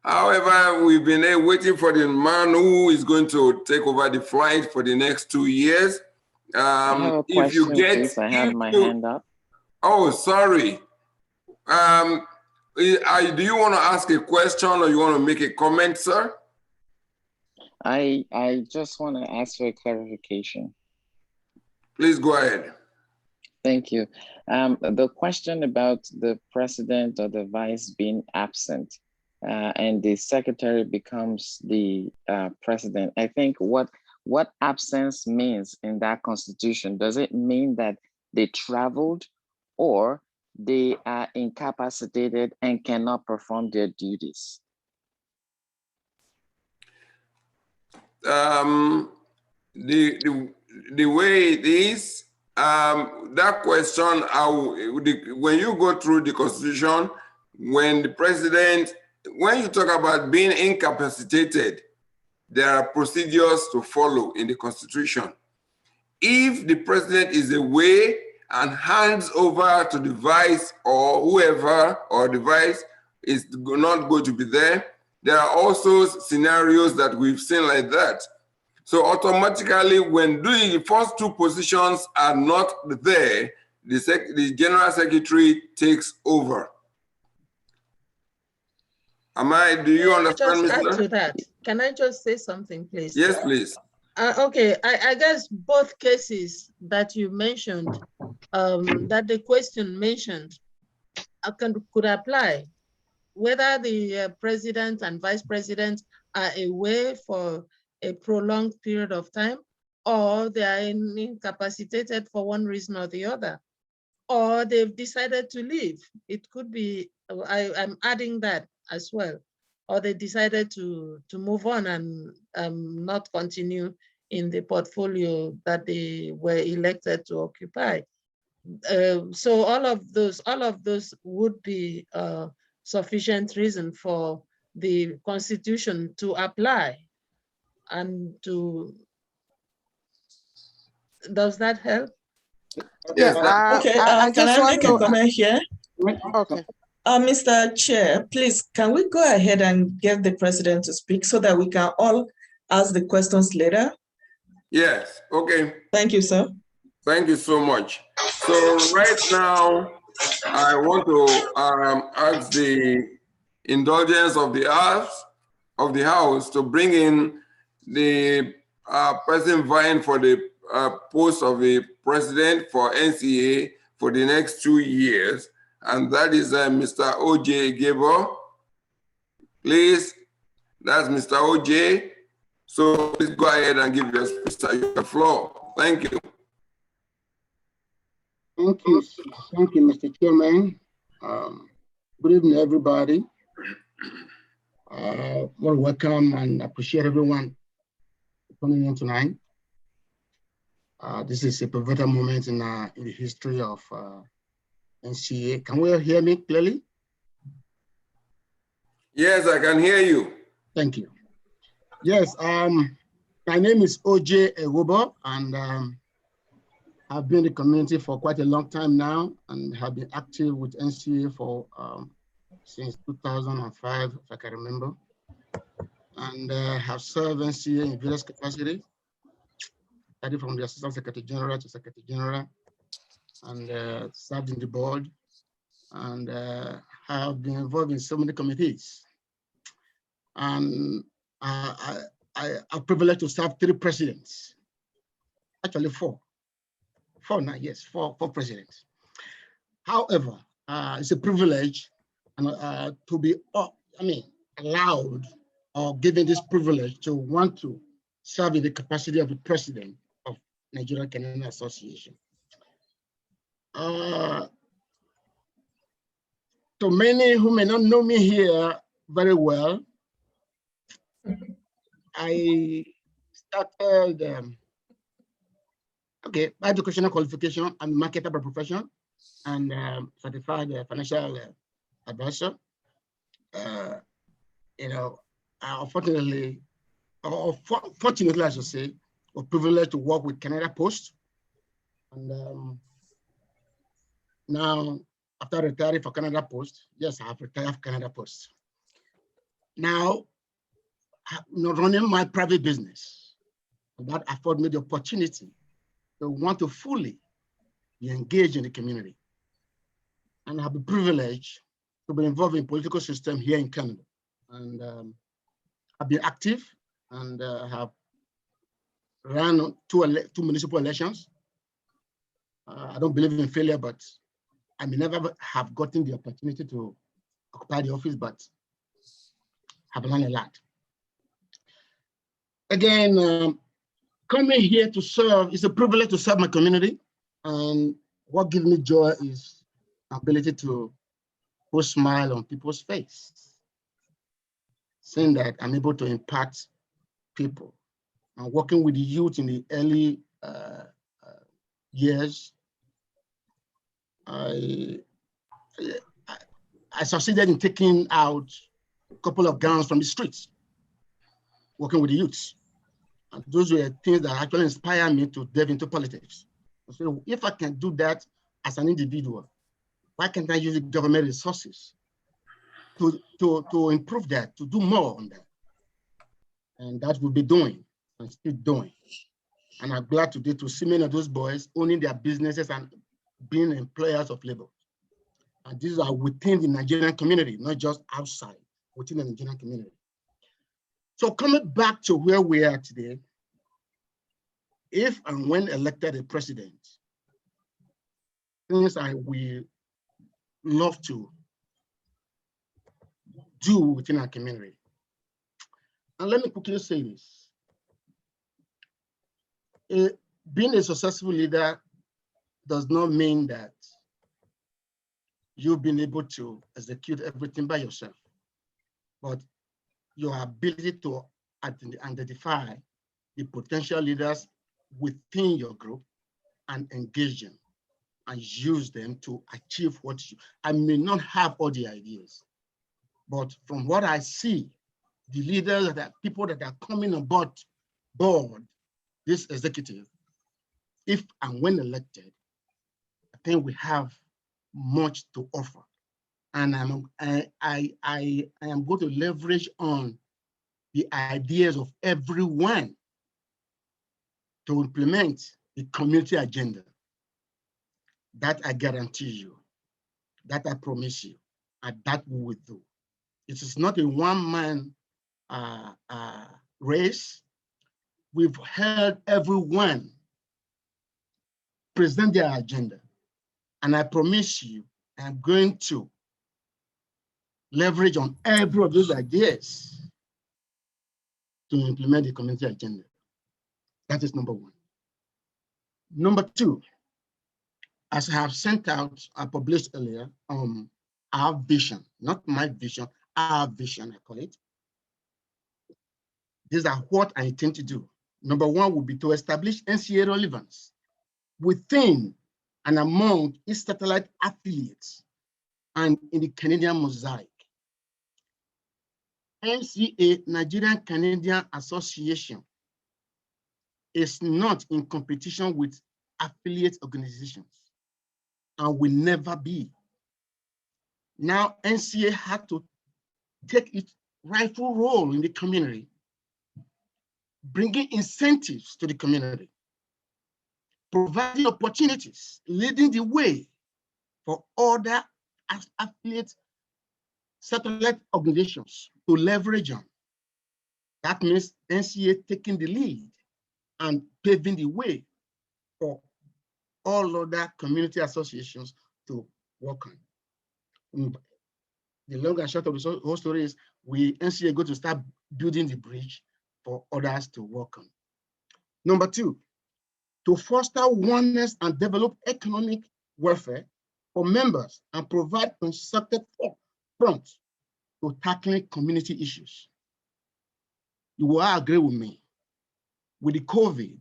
However, we've been waiting for the man who is going to take over the flight for the next 2 years. I have a question, please. I had my hand up. Oh, sorry. Do you want to ask a question or you want to make a comment, sir? I just want to ask for a clarification. Please go ahead. Thank you. The question about the president or the vice being absent and the secretary becomes the president. I think what absence means in that constitution, does it mean that they traveled or they are incapacitated and cannot perform their duties? The way it is, that question, when you go through the Constitution, when the president, when you talk about being incapacitated, there are procedures to follow in the Constitution. If the president is away and hands over to the vice or whoever, or the vice is not going to be there, there are also scenarios that we've seen like that. So automatically, when the first two positions are not there, the general secretary takes over. Do you understand, just Mr.? add to that? Can I just say something, please? Yes, please. Okay, I guess both cases that you mentioned, that the question mentioned, could apply. Whether the president and vice president are away for a prolonged period of time, or they are incapacitated for one reason or the other, or they've decided to leave. It could be, I'm adding that as well, or they decided to move on and not continue in the portfolio that they were elected to occupy. So all of those would be sufficient reason for the Constitution to apply. And does that help? Yes. Okay, can I make a comment here? Okay. Mr. Chair, please, can we go ahead and get the president to speak so that we can all ask the questions later? Yes, okay. Thank you, sir. Thank you so much. So right now, I want to ask the indulgence of the House to bring in the person vying for the post of the president for NCA for the next 2 years, and that is Mr. O.J. Gabor. Please, that's Mr. O.J. So please go ahead and give your floor. Thank you. Thank you, Mr. Chairman. Good evening, everybody. I want to welcome and appreciate everyone coming in tonight. This is a pivotal moment in the history of NCA. Can we hear me clearly? Yes, I can hear you. Thank you. Yes, my name is O.J. Ewobo, and I've been in the community for quite a long time now and have been active with NCA for since 2005, if I can remember, and have served NCA in various capacities, starting from the Assistant Secretary General to Secretary General, and served in the board, and have been involved in so many committees. And I'm privileged to serve 3 presidents, actually 4 now, yes, 4 presidents. However, it's a privilege and to be, allowed or given this privilege to want to serve in the capacity of the president of Nigerian Canadian Association. To many who may not know me here very well, I started, my educational qualification, I'm a marketer by profession and certified financial advisor. Unfortunately, or fortunately, I should say, was privileged to work with Canada Post. And now, after retiring for Canada Post, yes, I have retired from Canada Post. Now, running my private business, and that afforded me the opportunity to want to fully be engaged in the community. And I have the privilege to be involved in the political system here in Canada. And I've been active and have ran 2 municipal elections. I don't believe in failure, but I may never have gotten the opportunity to occupy the office, but have learned a lot. Again, coming here to serve is a privilege to serve my community. And what gives me joy is the ability to put a smile on people's face, saying that I'm able to impact people. And working with the youth in the early years, I succeeded in taking out a couple of gangs from the streets, working with the youths. And those were things that actually inspired me to delve into politics. So if I can do that as an individual, why can't I use the government resources to improve that, to do more on that? And that we'll be doing and still doing. And I'm glad today to see many of those boys owning their businesses and being employers of labor. And these are within the Nigerian community, not just outside, within the Nigerian community. So coming back to where we are today, if and when elected a president, things I will love to do within our community. And let me quickly say this. Being a successful leader does not mean that you've been able to execute everything by yourself, but your ability to identify the potential leaders within your group and engage them and use them to achieve what you, I may not have all the ideas, but from what I see, the leaders, that people that are coming on board this executive, if and when elected, I think we have much to offer. And I am going to leverage on the ideas of everyone to implement the community agenda. That I guarantee you. That I promise you, and that we will do. It is not a one-man race. We've heard everyone present their agenda. And I promise you, I'm going to leverage on every of those ideas to implement the community agenda. That is number one. Number two, as I have sent out, I published earlier, our vision, not my vision, our vision, I call it. These are what I intend to do. Number one would be to establish NCA relevance within and among its satellite affiliates and in the Canadian mosaic. NCA, Nigerian Canadian Association, is not in competition with affiliate organizations and will never be. Now, NCA had to take its rightful role in the community, bringing incentives to the community, providing opportunities, leading the way for other affiliate satellite organizations to leverage on. That means NCA taking the lead and paving the way for all other community associations to work on. The long and short of the whole story is NCA going to start building the bridge for others to work on. Number two, to foster oneness and develop economic welfare for members and provide concerted front to tackling community issues. You will agree with me, with the COVID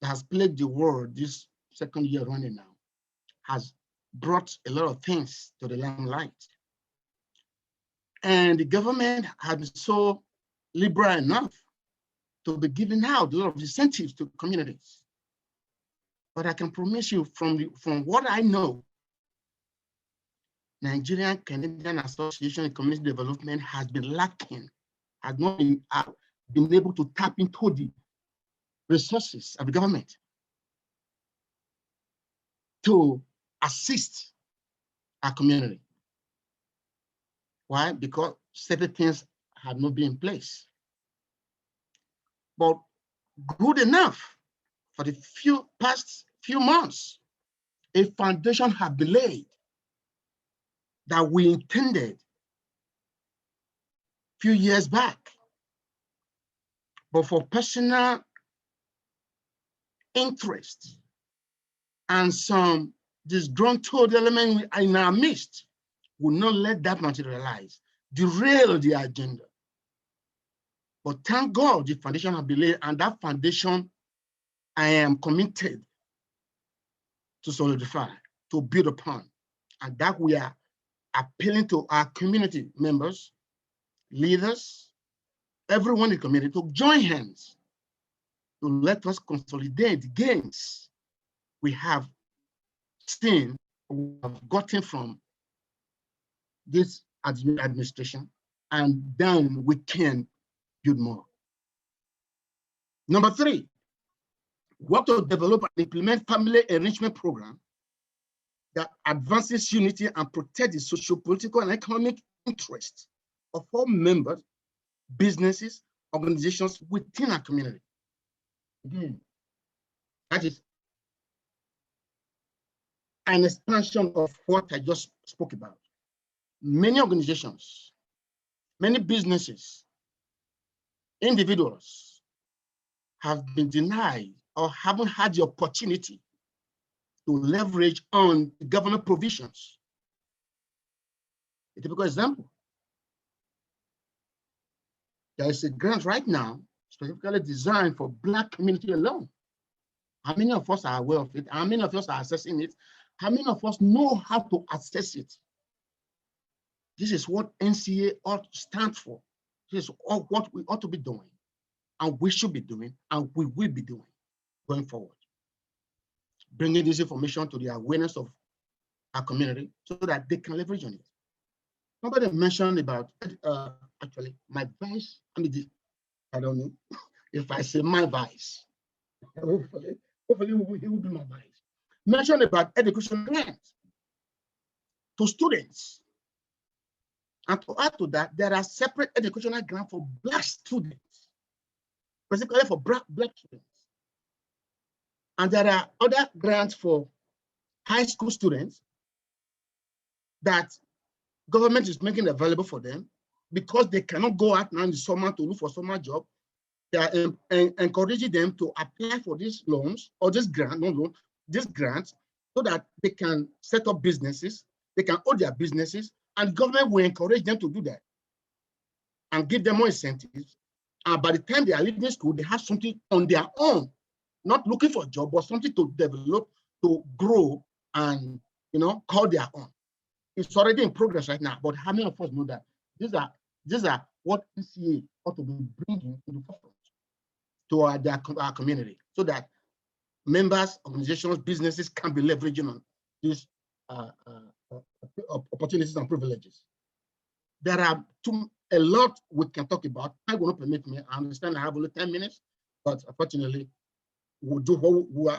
that has plagued the world this second year running now, has brought a lot of things to the limelight. And the government has been so liberal enough to be giving out a lot of incentives to communities. But I can promise you from what I know, Nigerian Canadian Association in Community Development has been lacking, has not been able to tap into the resources of the government to assist our community. Why? Because certain things have not been in place. But good enough for the past few months, a foundation has been laid that we intended a few years back. But for personal interest and some disgruntled element in our midst, will not let that materialize, derail the agenda. But thank God the foundation has been laid, and that foundation I am committed to solidify, to build upon, and that we are appealing to our community members, leaders, everyone in the community to join hands to let us consolidate the gains we have seen, we have gotten from this administration, and then we can build more. Number three, work to develop and implement family enrichment program that advances unity and protect the socio-political and economic interests of all members, businesses, organizations within our community. Again, that is an expansion of what I just spoke about. Many organizations, many businesses, individuals have been denied or haven't had the opportunity to leverage on the government provisions. A typical example, there is a grant right now specifically designed for Black community alone. How many of us are aware of it? How many of us are accessing it? How many of us know how to access it? This is what NCA ought to stand for. This is what we ought to be doing, and we should be doing, and we will be doing going forward. Bringing this information to the awareness of our community so that they can leverage on it. Somebody mentioned about, actually, my vice, I don't know if I say my vice, hopefully he will be my vice. Mentioned about education grants. to students. And to add to that, there are separate educational grants for Black students, specifically for Black students. And there are other grants for high school students that government is making available for them because they cannot go out now in the summer to look for summer job. They are encouraging them to apply for these loans or this grant, this grants, so that they can set up businesses, they can own their businesses, and government will encourage them to do that and give them more incentives. And by the time they are leaving school, they have something on their own, not looking for a job, but something to develop, to grow, and call their own. It's already in progress right now, but how many of us know that these are what NCA ought to be bringing to the forefront to our community, so that members, organizations, businesses can be leveraging on these opportunities and privileges. There are a lot we can talk about. Time will not permit me. I understand I have only 10 minutes, but unfortunately, we'll do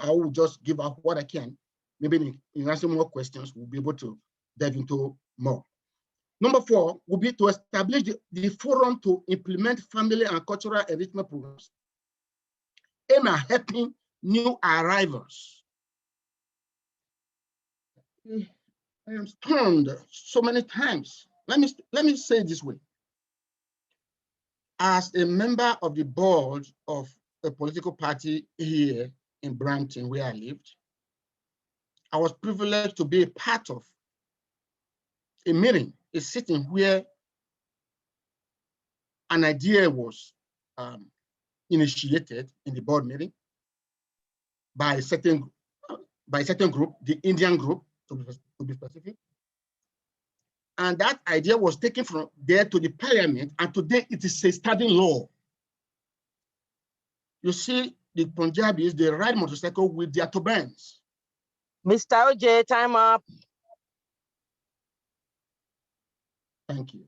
I will just give out what I can. Maybe in answering more questions, we'll be able to dive into more. Number 4 will be to establish the forum to implement family and cultural enrichment programs aimed at helping new arrivals. I am stunned so many times. Let me say it this way. As a member of the board of a political party here in Brampton, where I lived, I was privileged to be a part of a meeting, a sitting where an idea was initiated in the board meeting by a certain group, the Indian group, to be specific. And that idea was taken from there to the parliament, and today it is a standing law. You see the Punjabis, they ride motorcycle with their turbans. Mr. OJ, time up. Thank you.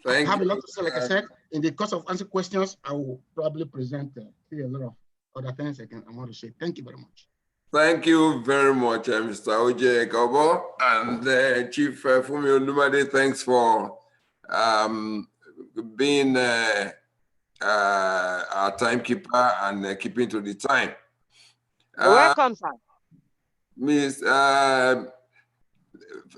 Thank I have you. a lot to say, like I said. In the course of answering questions, I will probably present a lot of other things I want to say. Thank you very much. Thank you very much, Mr. Oje Ekobo, and Chief Fumi Olumade. Thanks for being our timekeeper and keeping to the time. You're welcome, sir.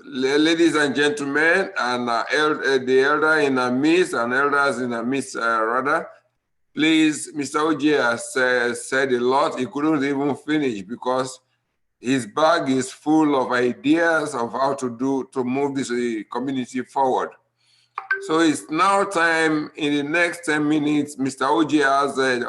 Ladies and gentlemen, and the elder in our midst and elders in our midst, rather, please, Mr. Oje has said a lot. He couldn't even finish because his bag is full of ideas of how to move this community forward. So it's now time. In the next 10 minutes, Mr. Oje has an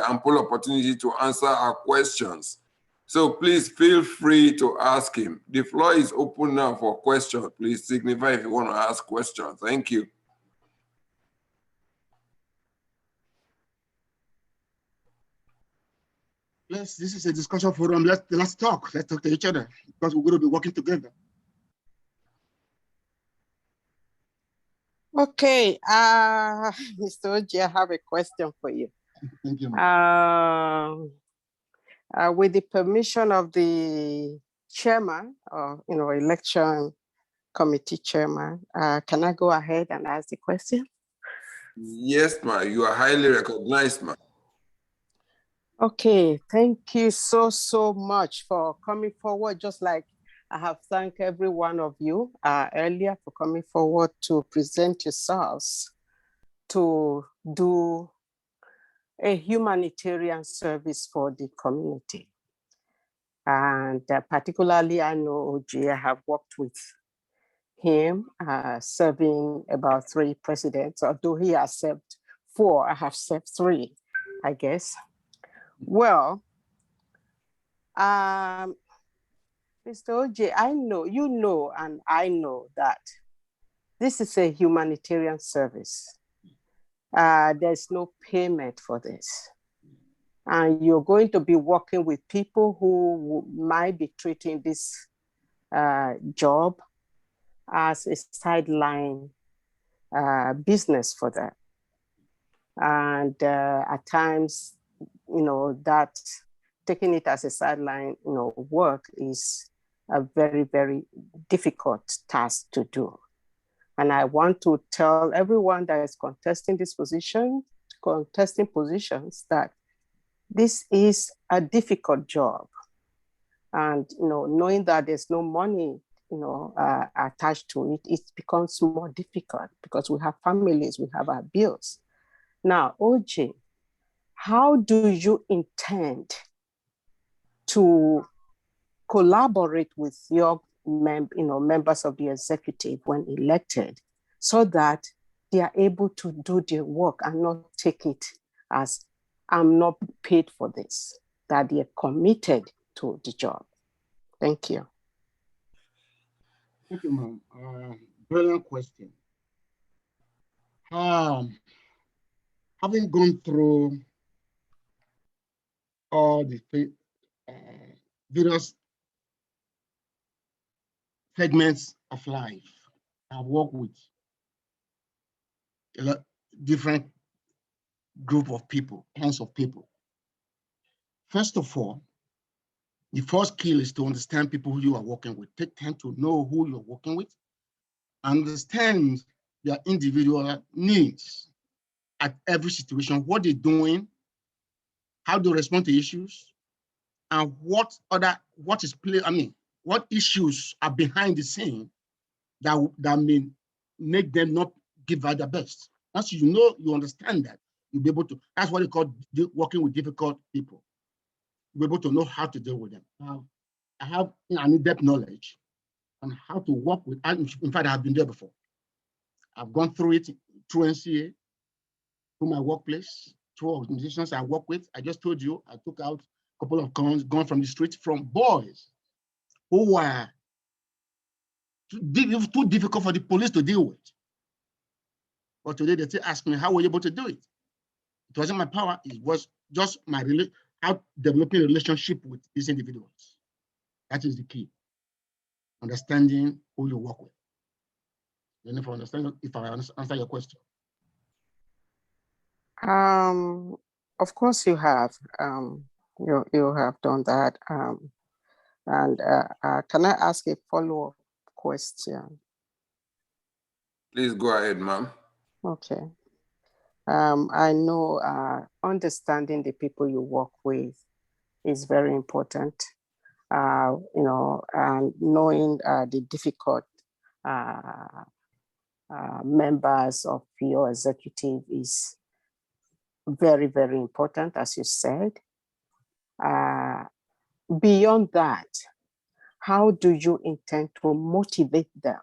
ample opportunity to answer our questions. So please feel free to ask him. The floor is open now for questions. Please signify if you want to ask questions. Thank you. This is a discussion forum. Let's talk. Let's talk to each other because we're going to be working together. Okay, Mr. Oji, I have a question for you. Thank you. With the permission of the chairman, or election committee chairman, can I go ahead and ask the question? Yes, ma'am. You are highly recognized, ma'am. Okay, thank you so much for coming forward. Just like I have thanked every one of you earlier for coming forward to present yourselves to do a humanitarian service for the community. And particularly, I know OJ, I have worked with him, serving about 3 presidents, although he has served 4, I have served 3, I guess. Well, Mr. OJ, I know, you know, and I know that this is a humanitarian service. There's no payment for this. And you're going to be working with people who might be treating this job as a sideline business for them. And at times, that taking it as a sideline, work is a very, very difficult task to do. And I want to tell everyone that is contesting positions, that this is a difficult job. And knowing that there's no money attached to it, it becomes more difficult because we have families, we have our bills. Now, OJ, how do you intend to collaborate with your members of the executive when elected, so that they are able to do their work and not take it as I'm not paid for this, that they are committed to the job? Thank you. Thank you, ma'am. Brilliant question. Having gone through all the various segments of life, I've worked with a lot different group of people, kinds of people. First of all, the first skill is to understand people who you are working with. Take time to know who you're working with, understand their individual needs at every situation, what they're doing, how they respond to issues, and what issues are behind the scene that may make them not give out their best. Once you understand that, you'll be able to, that's what they call working with difficult people. You'll be able to know how to deal with them. I have an in-depth knowledge on how to work with, in fact, I've been there before. I've gone through it through NCA, through my workplace, through organizations I work with. I just told you, I took out a couple of guns gone from the streets from boys who were too difficult for the police to deal with. But today they still ask me, how were you able to do it? It wasn't my power, it was just how developing a relationship with these individuals. That is the key. Understanding who you work with. And if I answer your question. Of course you have. You have done that. Can I ask a follow-up question? Please go ahead, ma'am. Okay. I know understanding the people you work with is very important. And knowing the difficult members of your executive is very, very important, as you said. Beyond that, how do you intend to motivate them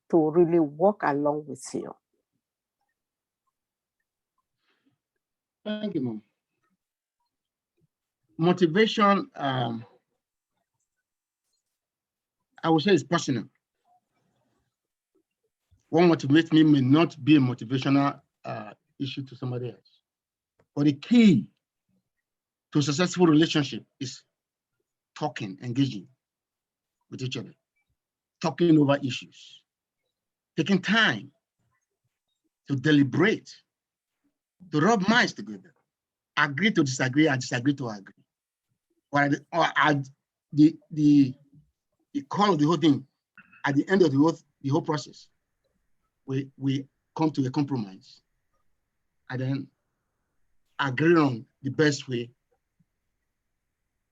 to really work along with you? Thank you, Mom. Motivation, I would say, is personal. What motivates me may not be a motivational issue to somebody else. But the key to a successful relationship is talking, engaging with each other, talking over issues, taking time to deliberate, to rub minds together, agree to disagree and disagree to agree. Or the core of the whole thing, at the end of the whole process, we come to a compromise and then agree on the best way.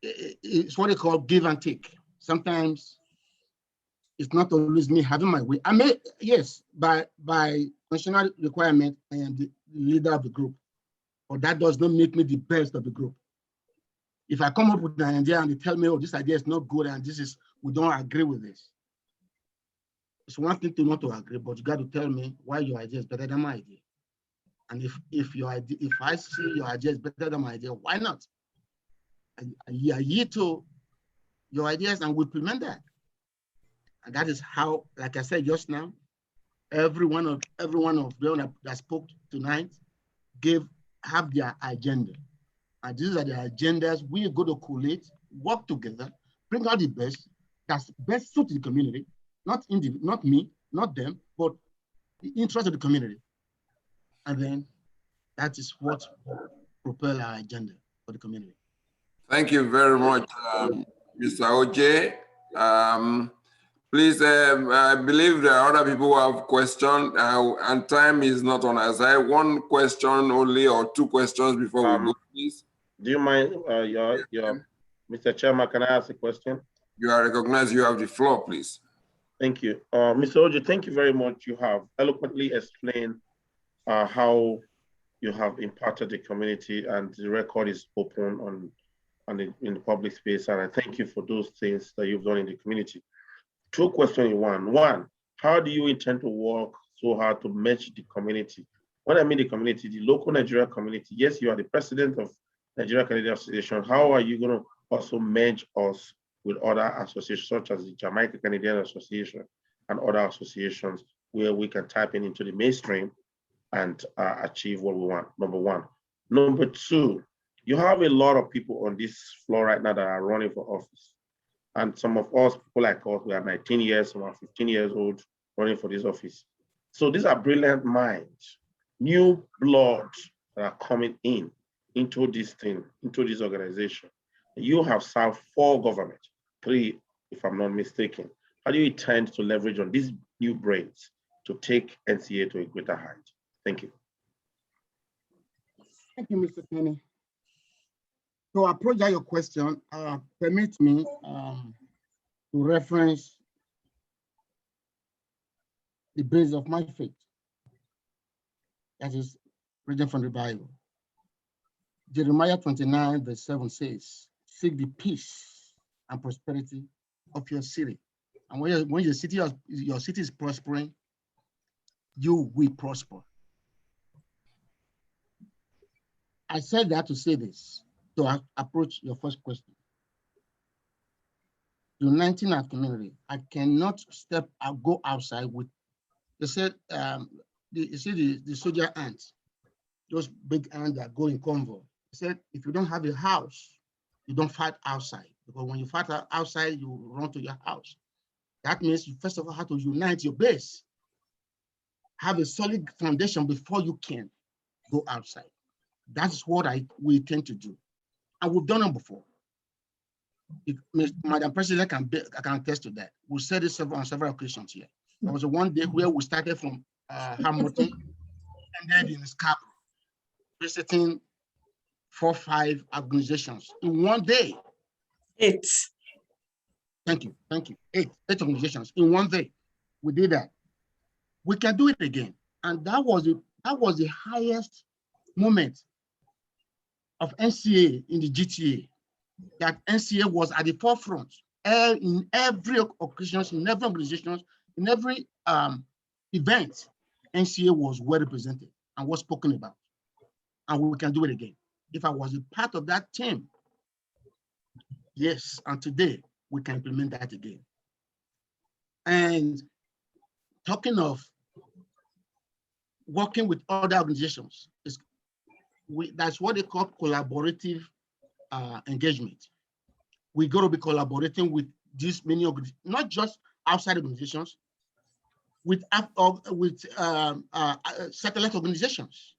It's what they call give and take. Sometimes it's not always me having my way. I may, yes, by constitutional requirement, I am the leader of the group, but that does not make me the best of the group. If I come up with an idea and they tell me, oh, this idea is not good and we don't agree with this. It's one thing to not to agree, but you got to tell me why your idea is better than my idea. And if I see your idea is better than my idea, why not? I yield to your ideas and we implement that. And that is how, like I said just now, every one of them that spoke tonight have their agenda. And these are the agendas we are going to collate, work together, bring out the best that's best suited the community, not me, not them, but the interest of the community. And then that is what propel our agenda for the community. Thank you very much, Mr. OJ. Please, I believe there are other people who have questions, and time is not on our side. One question only, or two questions before we go, please. Do you mind, Mr. Chairman, can I ask a question? You are recognized. You have the floor, please. Thank you. Mr. Ojo, thank you very much. You have eloquently explained how you have impacted the community, and the record is open in the public space. And I thank you for those things that you've done in the community. Two questions in one. One, how do you intend to work so hard to merge the community? When I mean the community, the local Nigeria community, yes, you are the president of Nigeria Canadian Association. How are you going to also merge us with other associations, such as the Jamaica Canadian Association and other associations, where we can tap into the mainstream and achieve what we want, number one. Number two, you have a lot of people on this floor right now that are running for office. And some of us, people like us, we are 19 years, some are 15 years old running for this office. So these are brilliant minds, new blood that are coming into this thing, into this organization. You have served 4 governments, 3, if I'm not mistaken. How do you intend to leverage on these new brains to take NCA to a greater height? Thank you. Thank you, Mr. Kenny. To approach your question, permit me to reference the base of my faith, that is reading from the Bible. Jeremiah 29, verse 7 says, "Seek the peace and prosperity of your city." And when your city is prospering, you will prosper. I said that to say this, to approach your first question. Uniting our community, I cannot go outside with, they said, you see the soldier ants, those big ants that go in convoy. They said, if you don't have a house, you don't fight outside, because when you fight outside, you run to your house. That means you first of all have to unite your base, have a solid foundation before you can go outside. That's what we tend to do. And we've done it before. Madam President can attest to that. We said it on several occasions here. There was one day where we started from Hamilton and then in Scarborough, visiting 4 or 5 organizations in one day. 8. Thank you. 8 organizations in one day. We did that. We can do it again. And that was the highest moment of NCA in the GTA, that NCA was at the forefront in every occasion, in every organization, in every event. NCA was well represented and was spoken about. And we can do it again. If I was a part of that team, yes, and today we can implement that again. And talking of working with other organizations, that's what they call collaborative engagement. We got to be collaborating with these many organizations, not just outside organizations, with satellite organizations,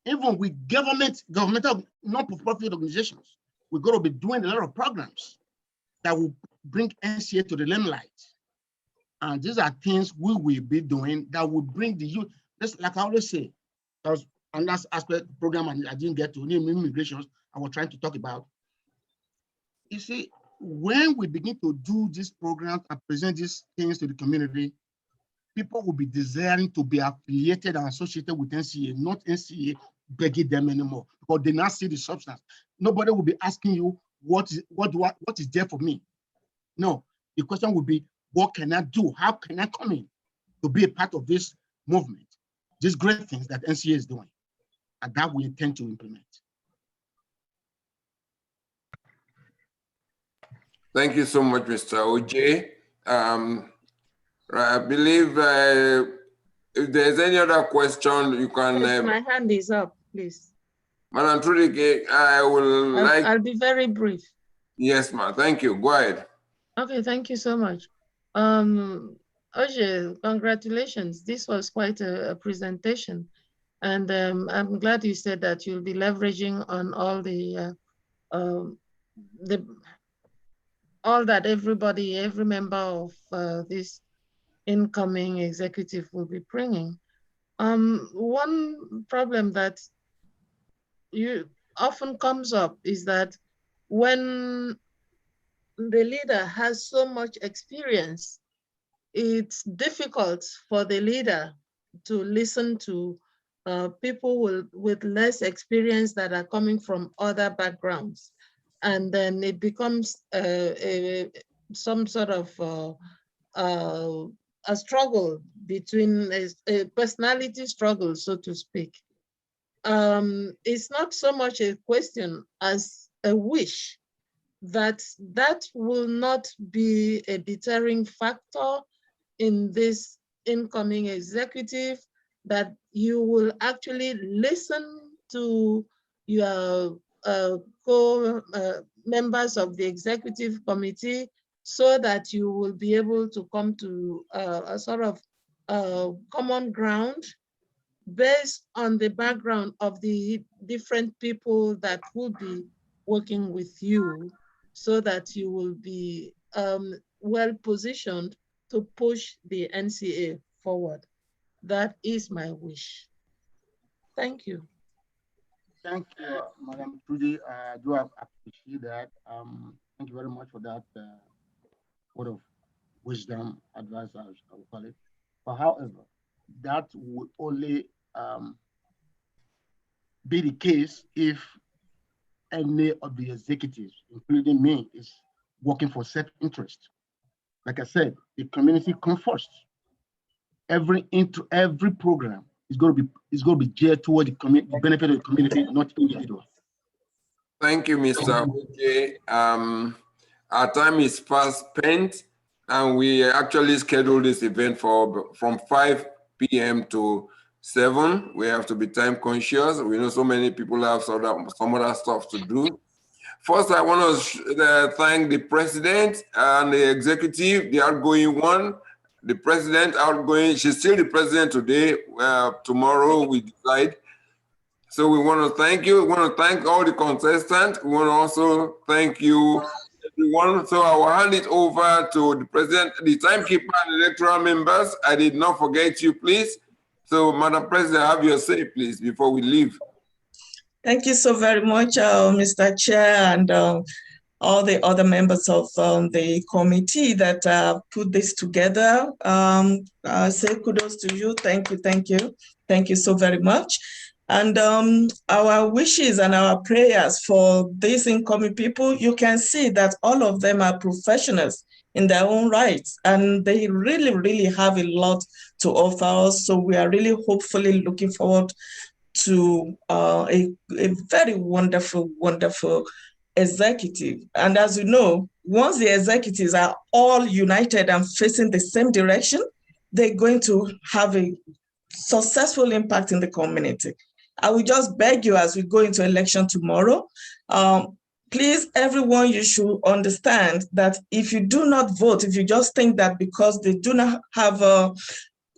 even with governmental non-profit organizations. We got to be doing a lot of programs that will bring NCA to the limelight. And these are things we will be doing that will bring the youth. Just like I always say, that was another aspect program, and I didn't get to immigrations I was trying to talk about. You see, when we begin to do this program and present these things to the community, people will be desiring to be affiliated and associated with NCA, not NCA begging them anymore, because they now see the substance. Nobody will be asking you what is there for me. No, the question will be, what can I do? How can I come in to be a part of this movement? These great things that NCA is doing, and that we intend to implement. Thank you so much, Mr. OJ. I believe if there's any other question, you can. Yes, my hand is up, please. Madam Trudike, I'll be very brief. Yes, ma'am. Thank you. Go ahead. Okay, thank you so much. OJ, congratulations. This was quite a presentation. And I'm glad you said that you'll be leveraging on all the all that every member of this incoming executive will be bringing. One problem that often comes up is that when the leader has so much experience, it's difficult for the leader to listen to people with less experience that are coming from other backgrounds. And then it becomes some sort of a struggle between a personality struggle, so to speak. It's not so much a question as a wish that will not be a deterring factor in this incoming executive, that you will actually listen to your members of the executive committee, so that you will be able to come to a sort of common ground based on the background of the different people that will be working with you, so that you will be well positioned to push the NCA forward. That is my wish. Thank you. Thank you, Madam Trudy. I do appreciate that. Thank you very much for that word of wisdom, advice, I will call it. But however, that would only be the case if any of the executives, including me, is working for self-interest. Like I said, the community comes first. Every program is going to be geared toward the benefit of the community, not individual. Thank you, Mr. Oje. Our time is fast spent, and we actually scheduled this event from 5 p.m. to 7. We have to be time conscious. We know so many people have some other stuff to do. First, I want to thank the president and the executive, the outgoing one. The president outgoing, she's still the president today. Tomorrow we decide. So we want to thank you. We want to thank all the contestants. We want to also thank you, everyone. So I will hand it over to the president, the timekeeper and electoral members. I did not forget you, please. So Madam President, have your say, please, before we leave. Thank you so very much, Mr. Chair, and all the other members of the committee that put this together. I say kudos to you. Thank you, thank you. Thank you so very much. And our wishes and our prayers for these incoming people, you can see that all of them are professionals in their own rights, and they really, really have a lot to offer us. So we are really hopefully looking forward to a very wonderful, wonderful executive. And as you know, once the executives are all united and facing the same direction, they're going to have a successful impact in the community. I will just beg you, as we go into election tomorrow, please, everyone, you should understand that if you do not vote, if you just think that because they do not have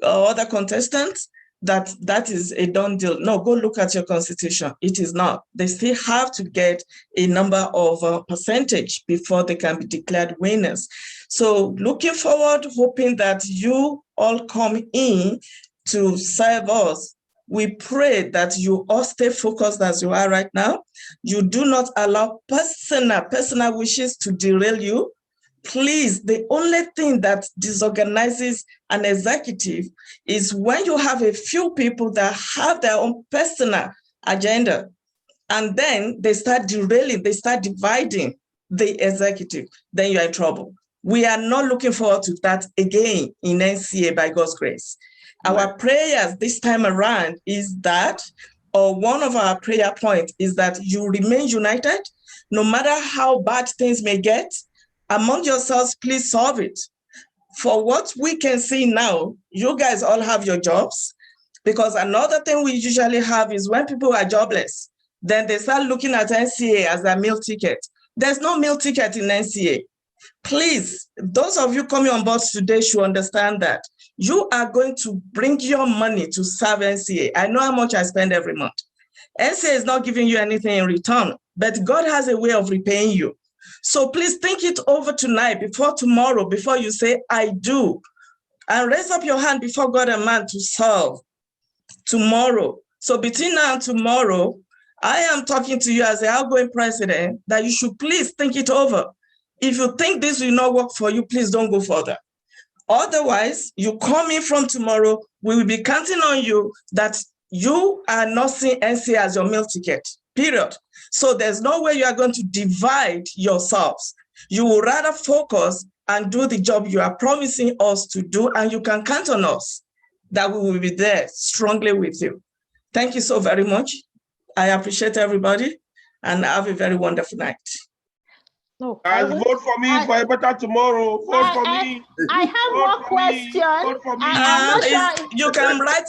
other contestants, that is a done deal. No, go look at your constitution. It is not. They still have to get a number of percentage before they can be declared winners. So looking forward, hoping that you all come in to serve us. We pray that you all stay focused as you are right now. You do not allow personal wishes to derail you. Please, the only thing that disorganizes an executive is when you have a few people that have their own personal agenda, and then they start derailing, they start dividing the executive, then you're in trouble. We are not looking forward to that again in NCA by God's grace. Our prayers this time around is that, or one of our prayer points is that you remain united, no matter how bad things may get. Among yourselves, please solve it. For what we can see now, you guys all have your jobs, because another thing we usually have is when people are jobless, then they start looking at NCA as a meal ticket. There's no meal ticket in NCA. Please, those of you coming on board today should understand that you are going to bring your money to serve NCA. I know how much I spend every month. NCA is not giving you anything in return, but God has a way of repaying you. So please think it over tonight, before tomorrow, before you say, I do. And raise up your hand before God and man to serve tomorrow. So between now and tomorrow, I am talking to you as the outgoing president that you should please think it over. If you think this will not work for you, please don't go further. Otherwise, you come in from tomorrow, we will be counting on you that you are not seeing NCA as your meal ticket, period. So there's no way you are going to divide yourselves. You will rather focus and do the job you are promising us to do, and you can count on us that we will be there strongly with you. Thank you so very much. I appreciate everybody, and have a very wonderful night. No, Guys, vote for me for a better tomorrow. Vote for me. I have one question. Vote for me. I'm not sure You can write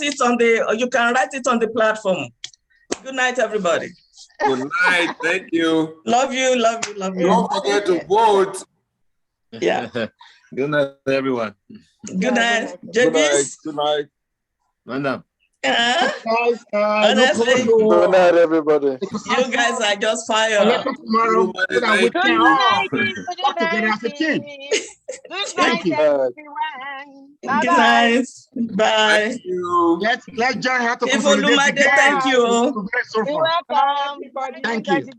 it on the platform. Good night, everybody. Good night. Thank you. Love you, love you, love you. Don't forget to vote. Yeah. Good night, everyone. Good night. Good night. JBs. Good night. Madam. Honestly, Good night, everybody. you guys are just fire. Tomorrow, so that we can all work together as a team. Thank you. Good night. Bye. Thank you. Let's join her to If consolidate Olumide, together. thank you. You're welcome. Thank you.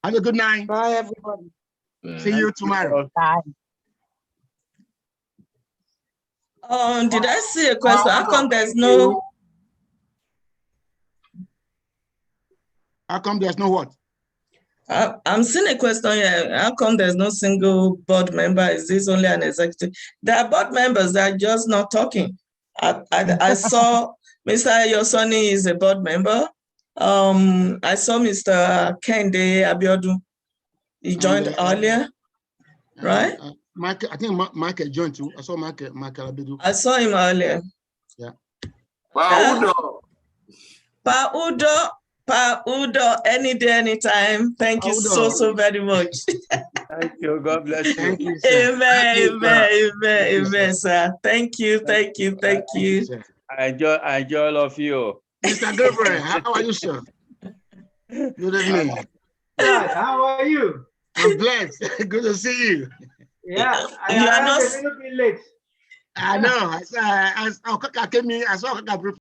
Have a good night. Bye, everybody. See you tomorrow. Bye. Did I see a question? How come there's no? How come there's no what? I'm seeing a question here. How come there's no single board member? Is this only an executive? There are board members that are just not talking. I saw Mr. Yosoni is a board member. I saw Mr. Kende Abiodun. He joined earlier, right? I think Michael joined too. I saw Michael Abiodun. I saw him earlier. Yeah. Pa Udo, any day, anytime. Thank you so very much. Thank you. God bless you. Thank you, sir. Amen, sir. Thank you. I enjoy all of you. Mr. Gabriel, how are you, sir? Good evening. Yes, how are you? I'm blessed. Good to see you. Yeah, I You are am not- a little bit late. I know. I saw Okaka came in. I saw Okaka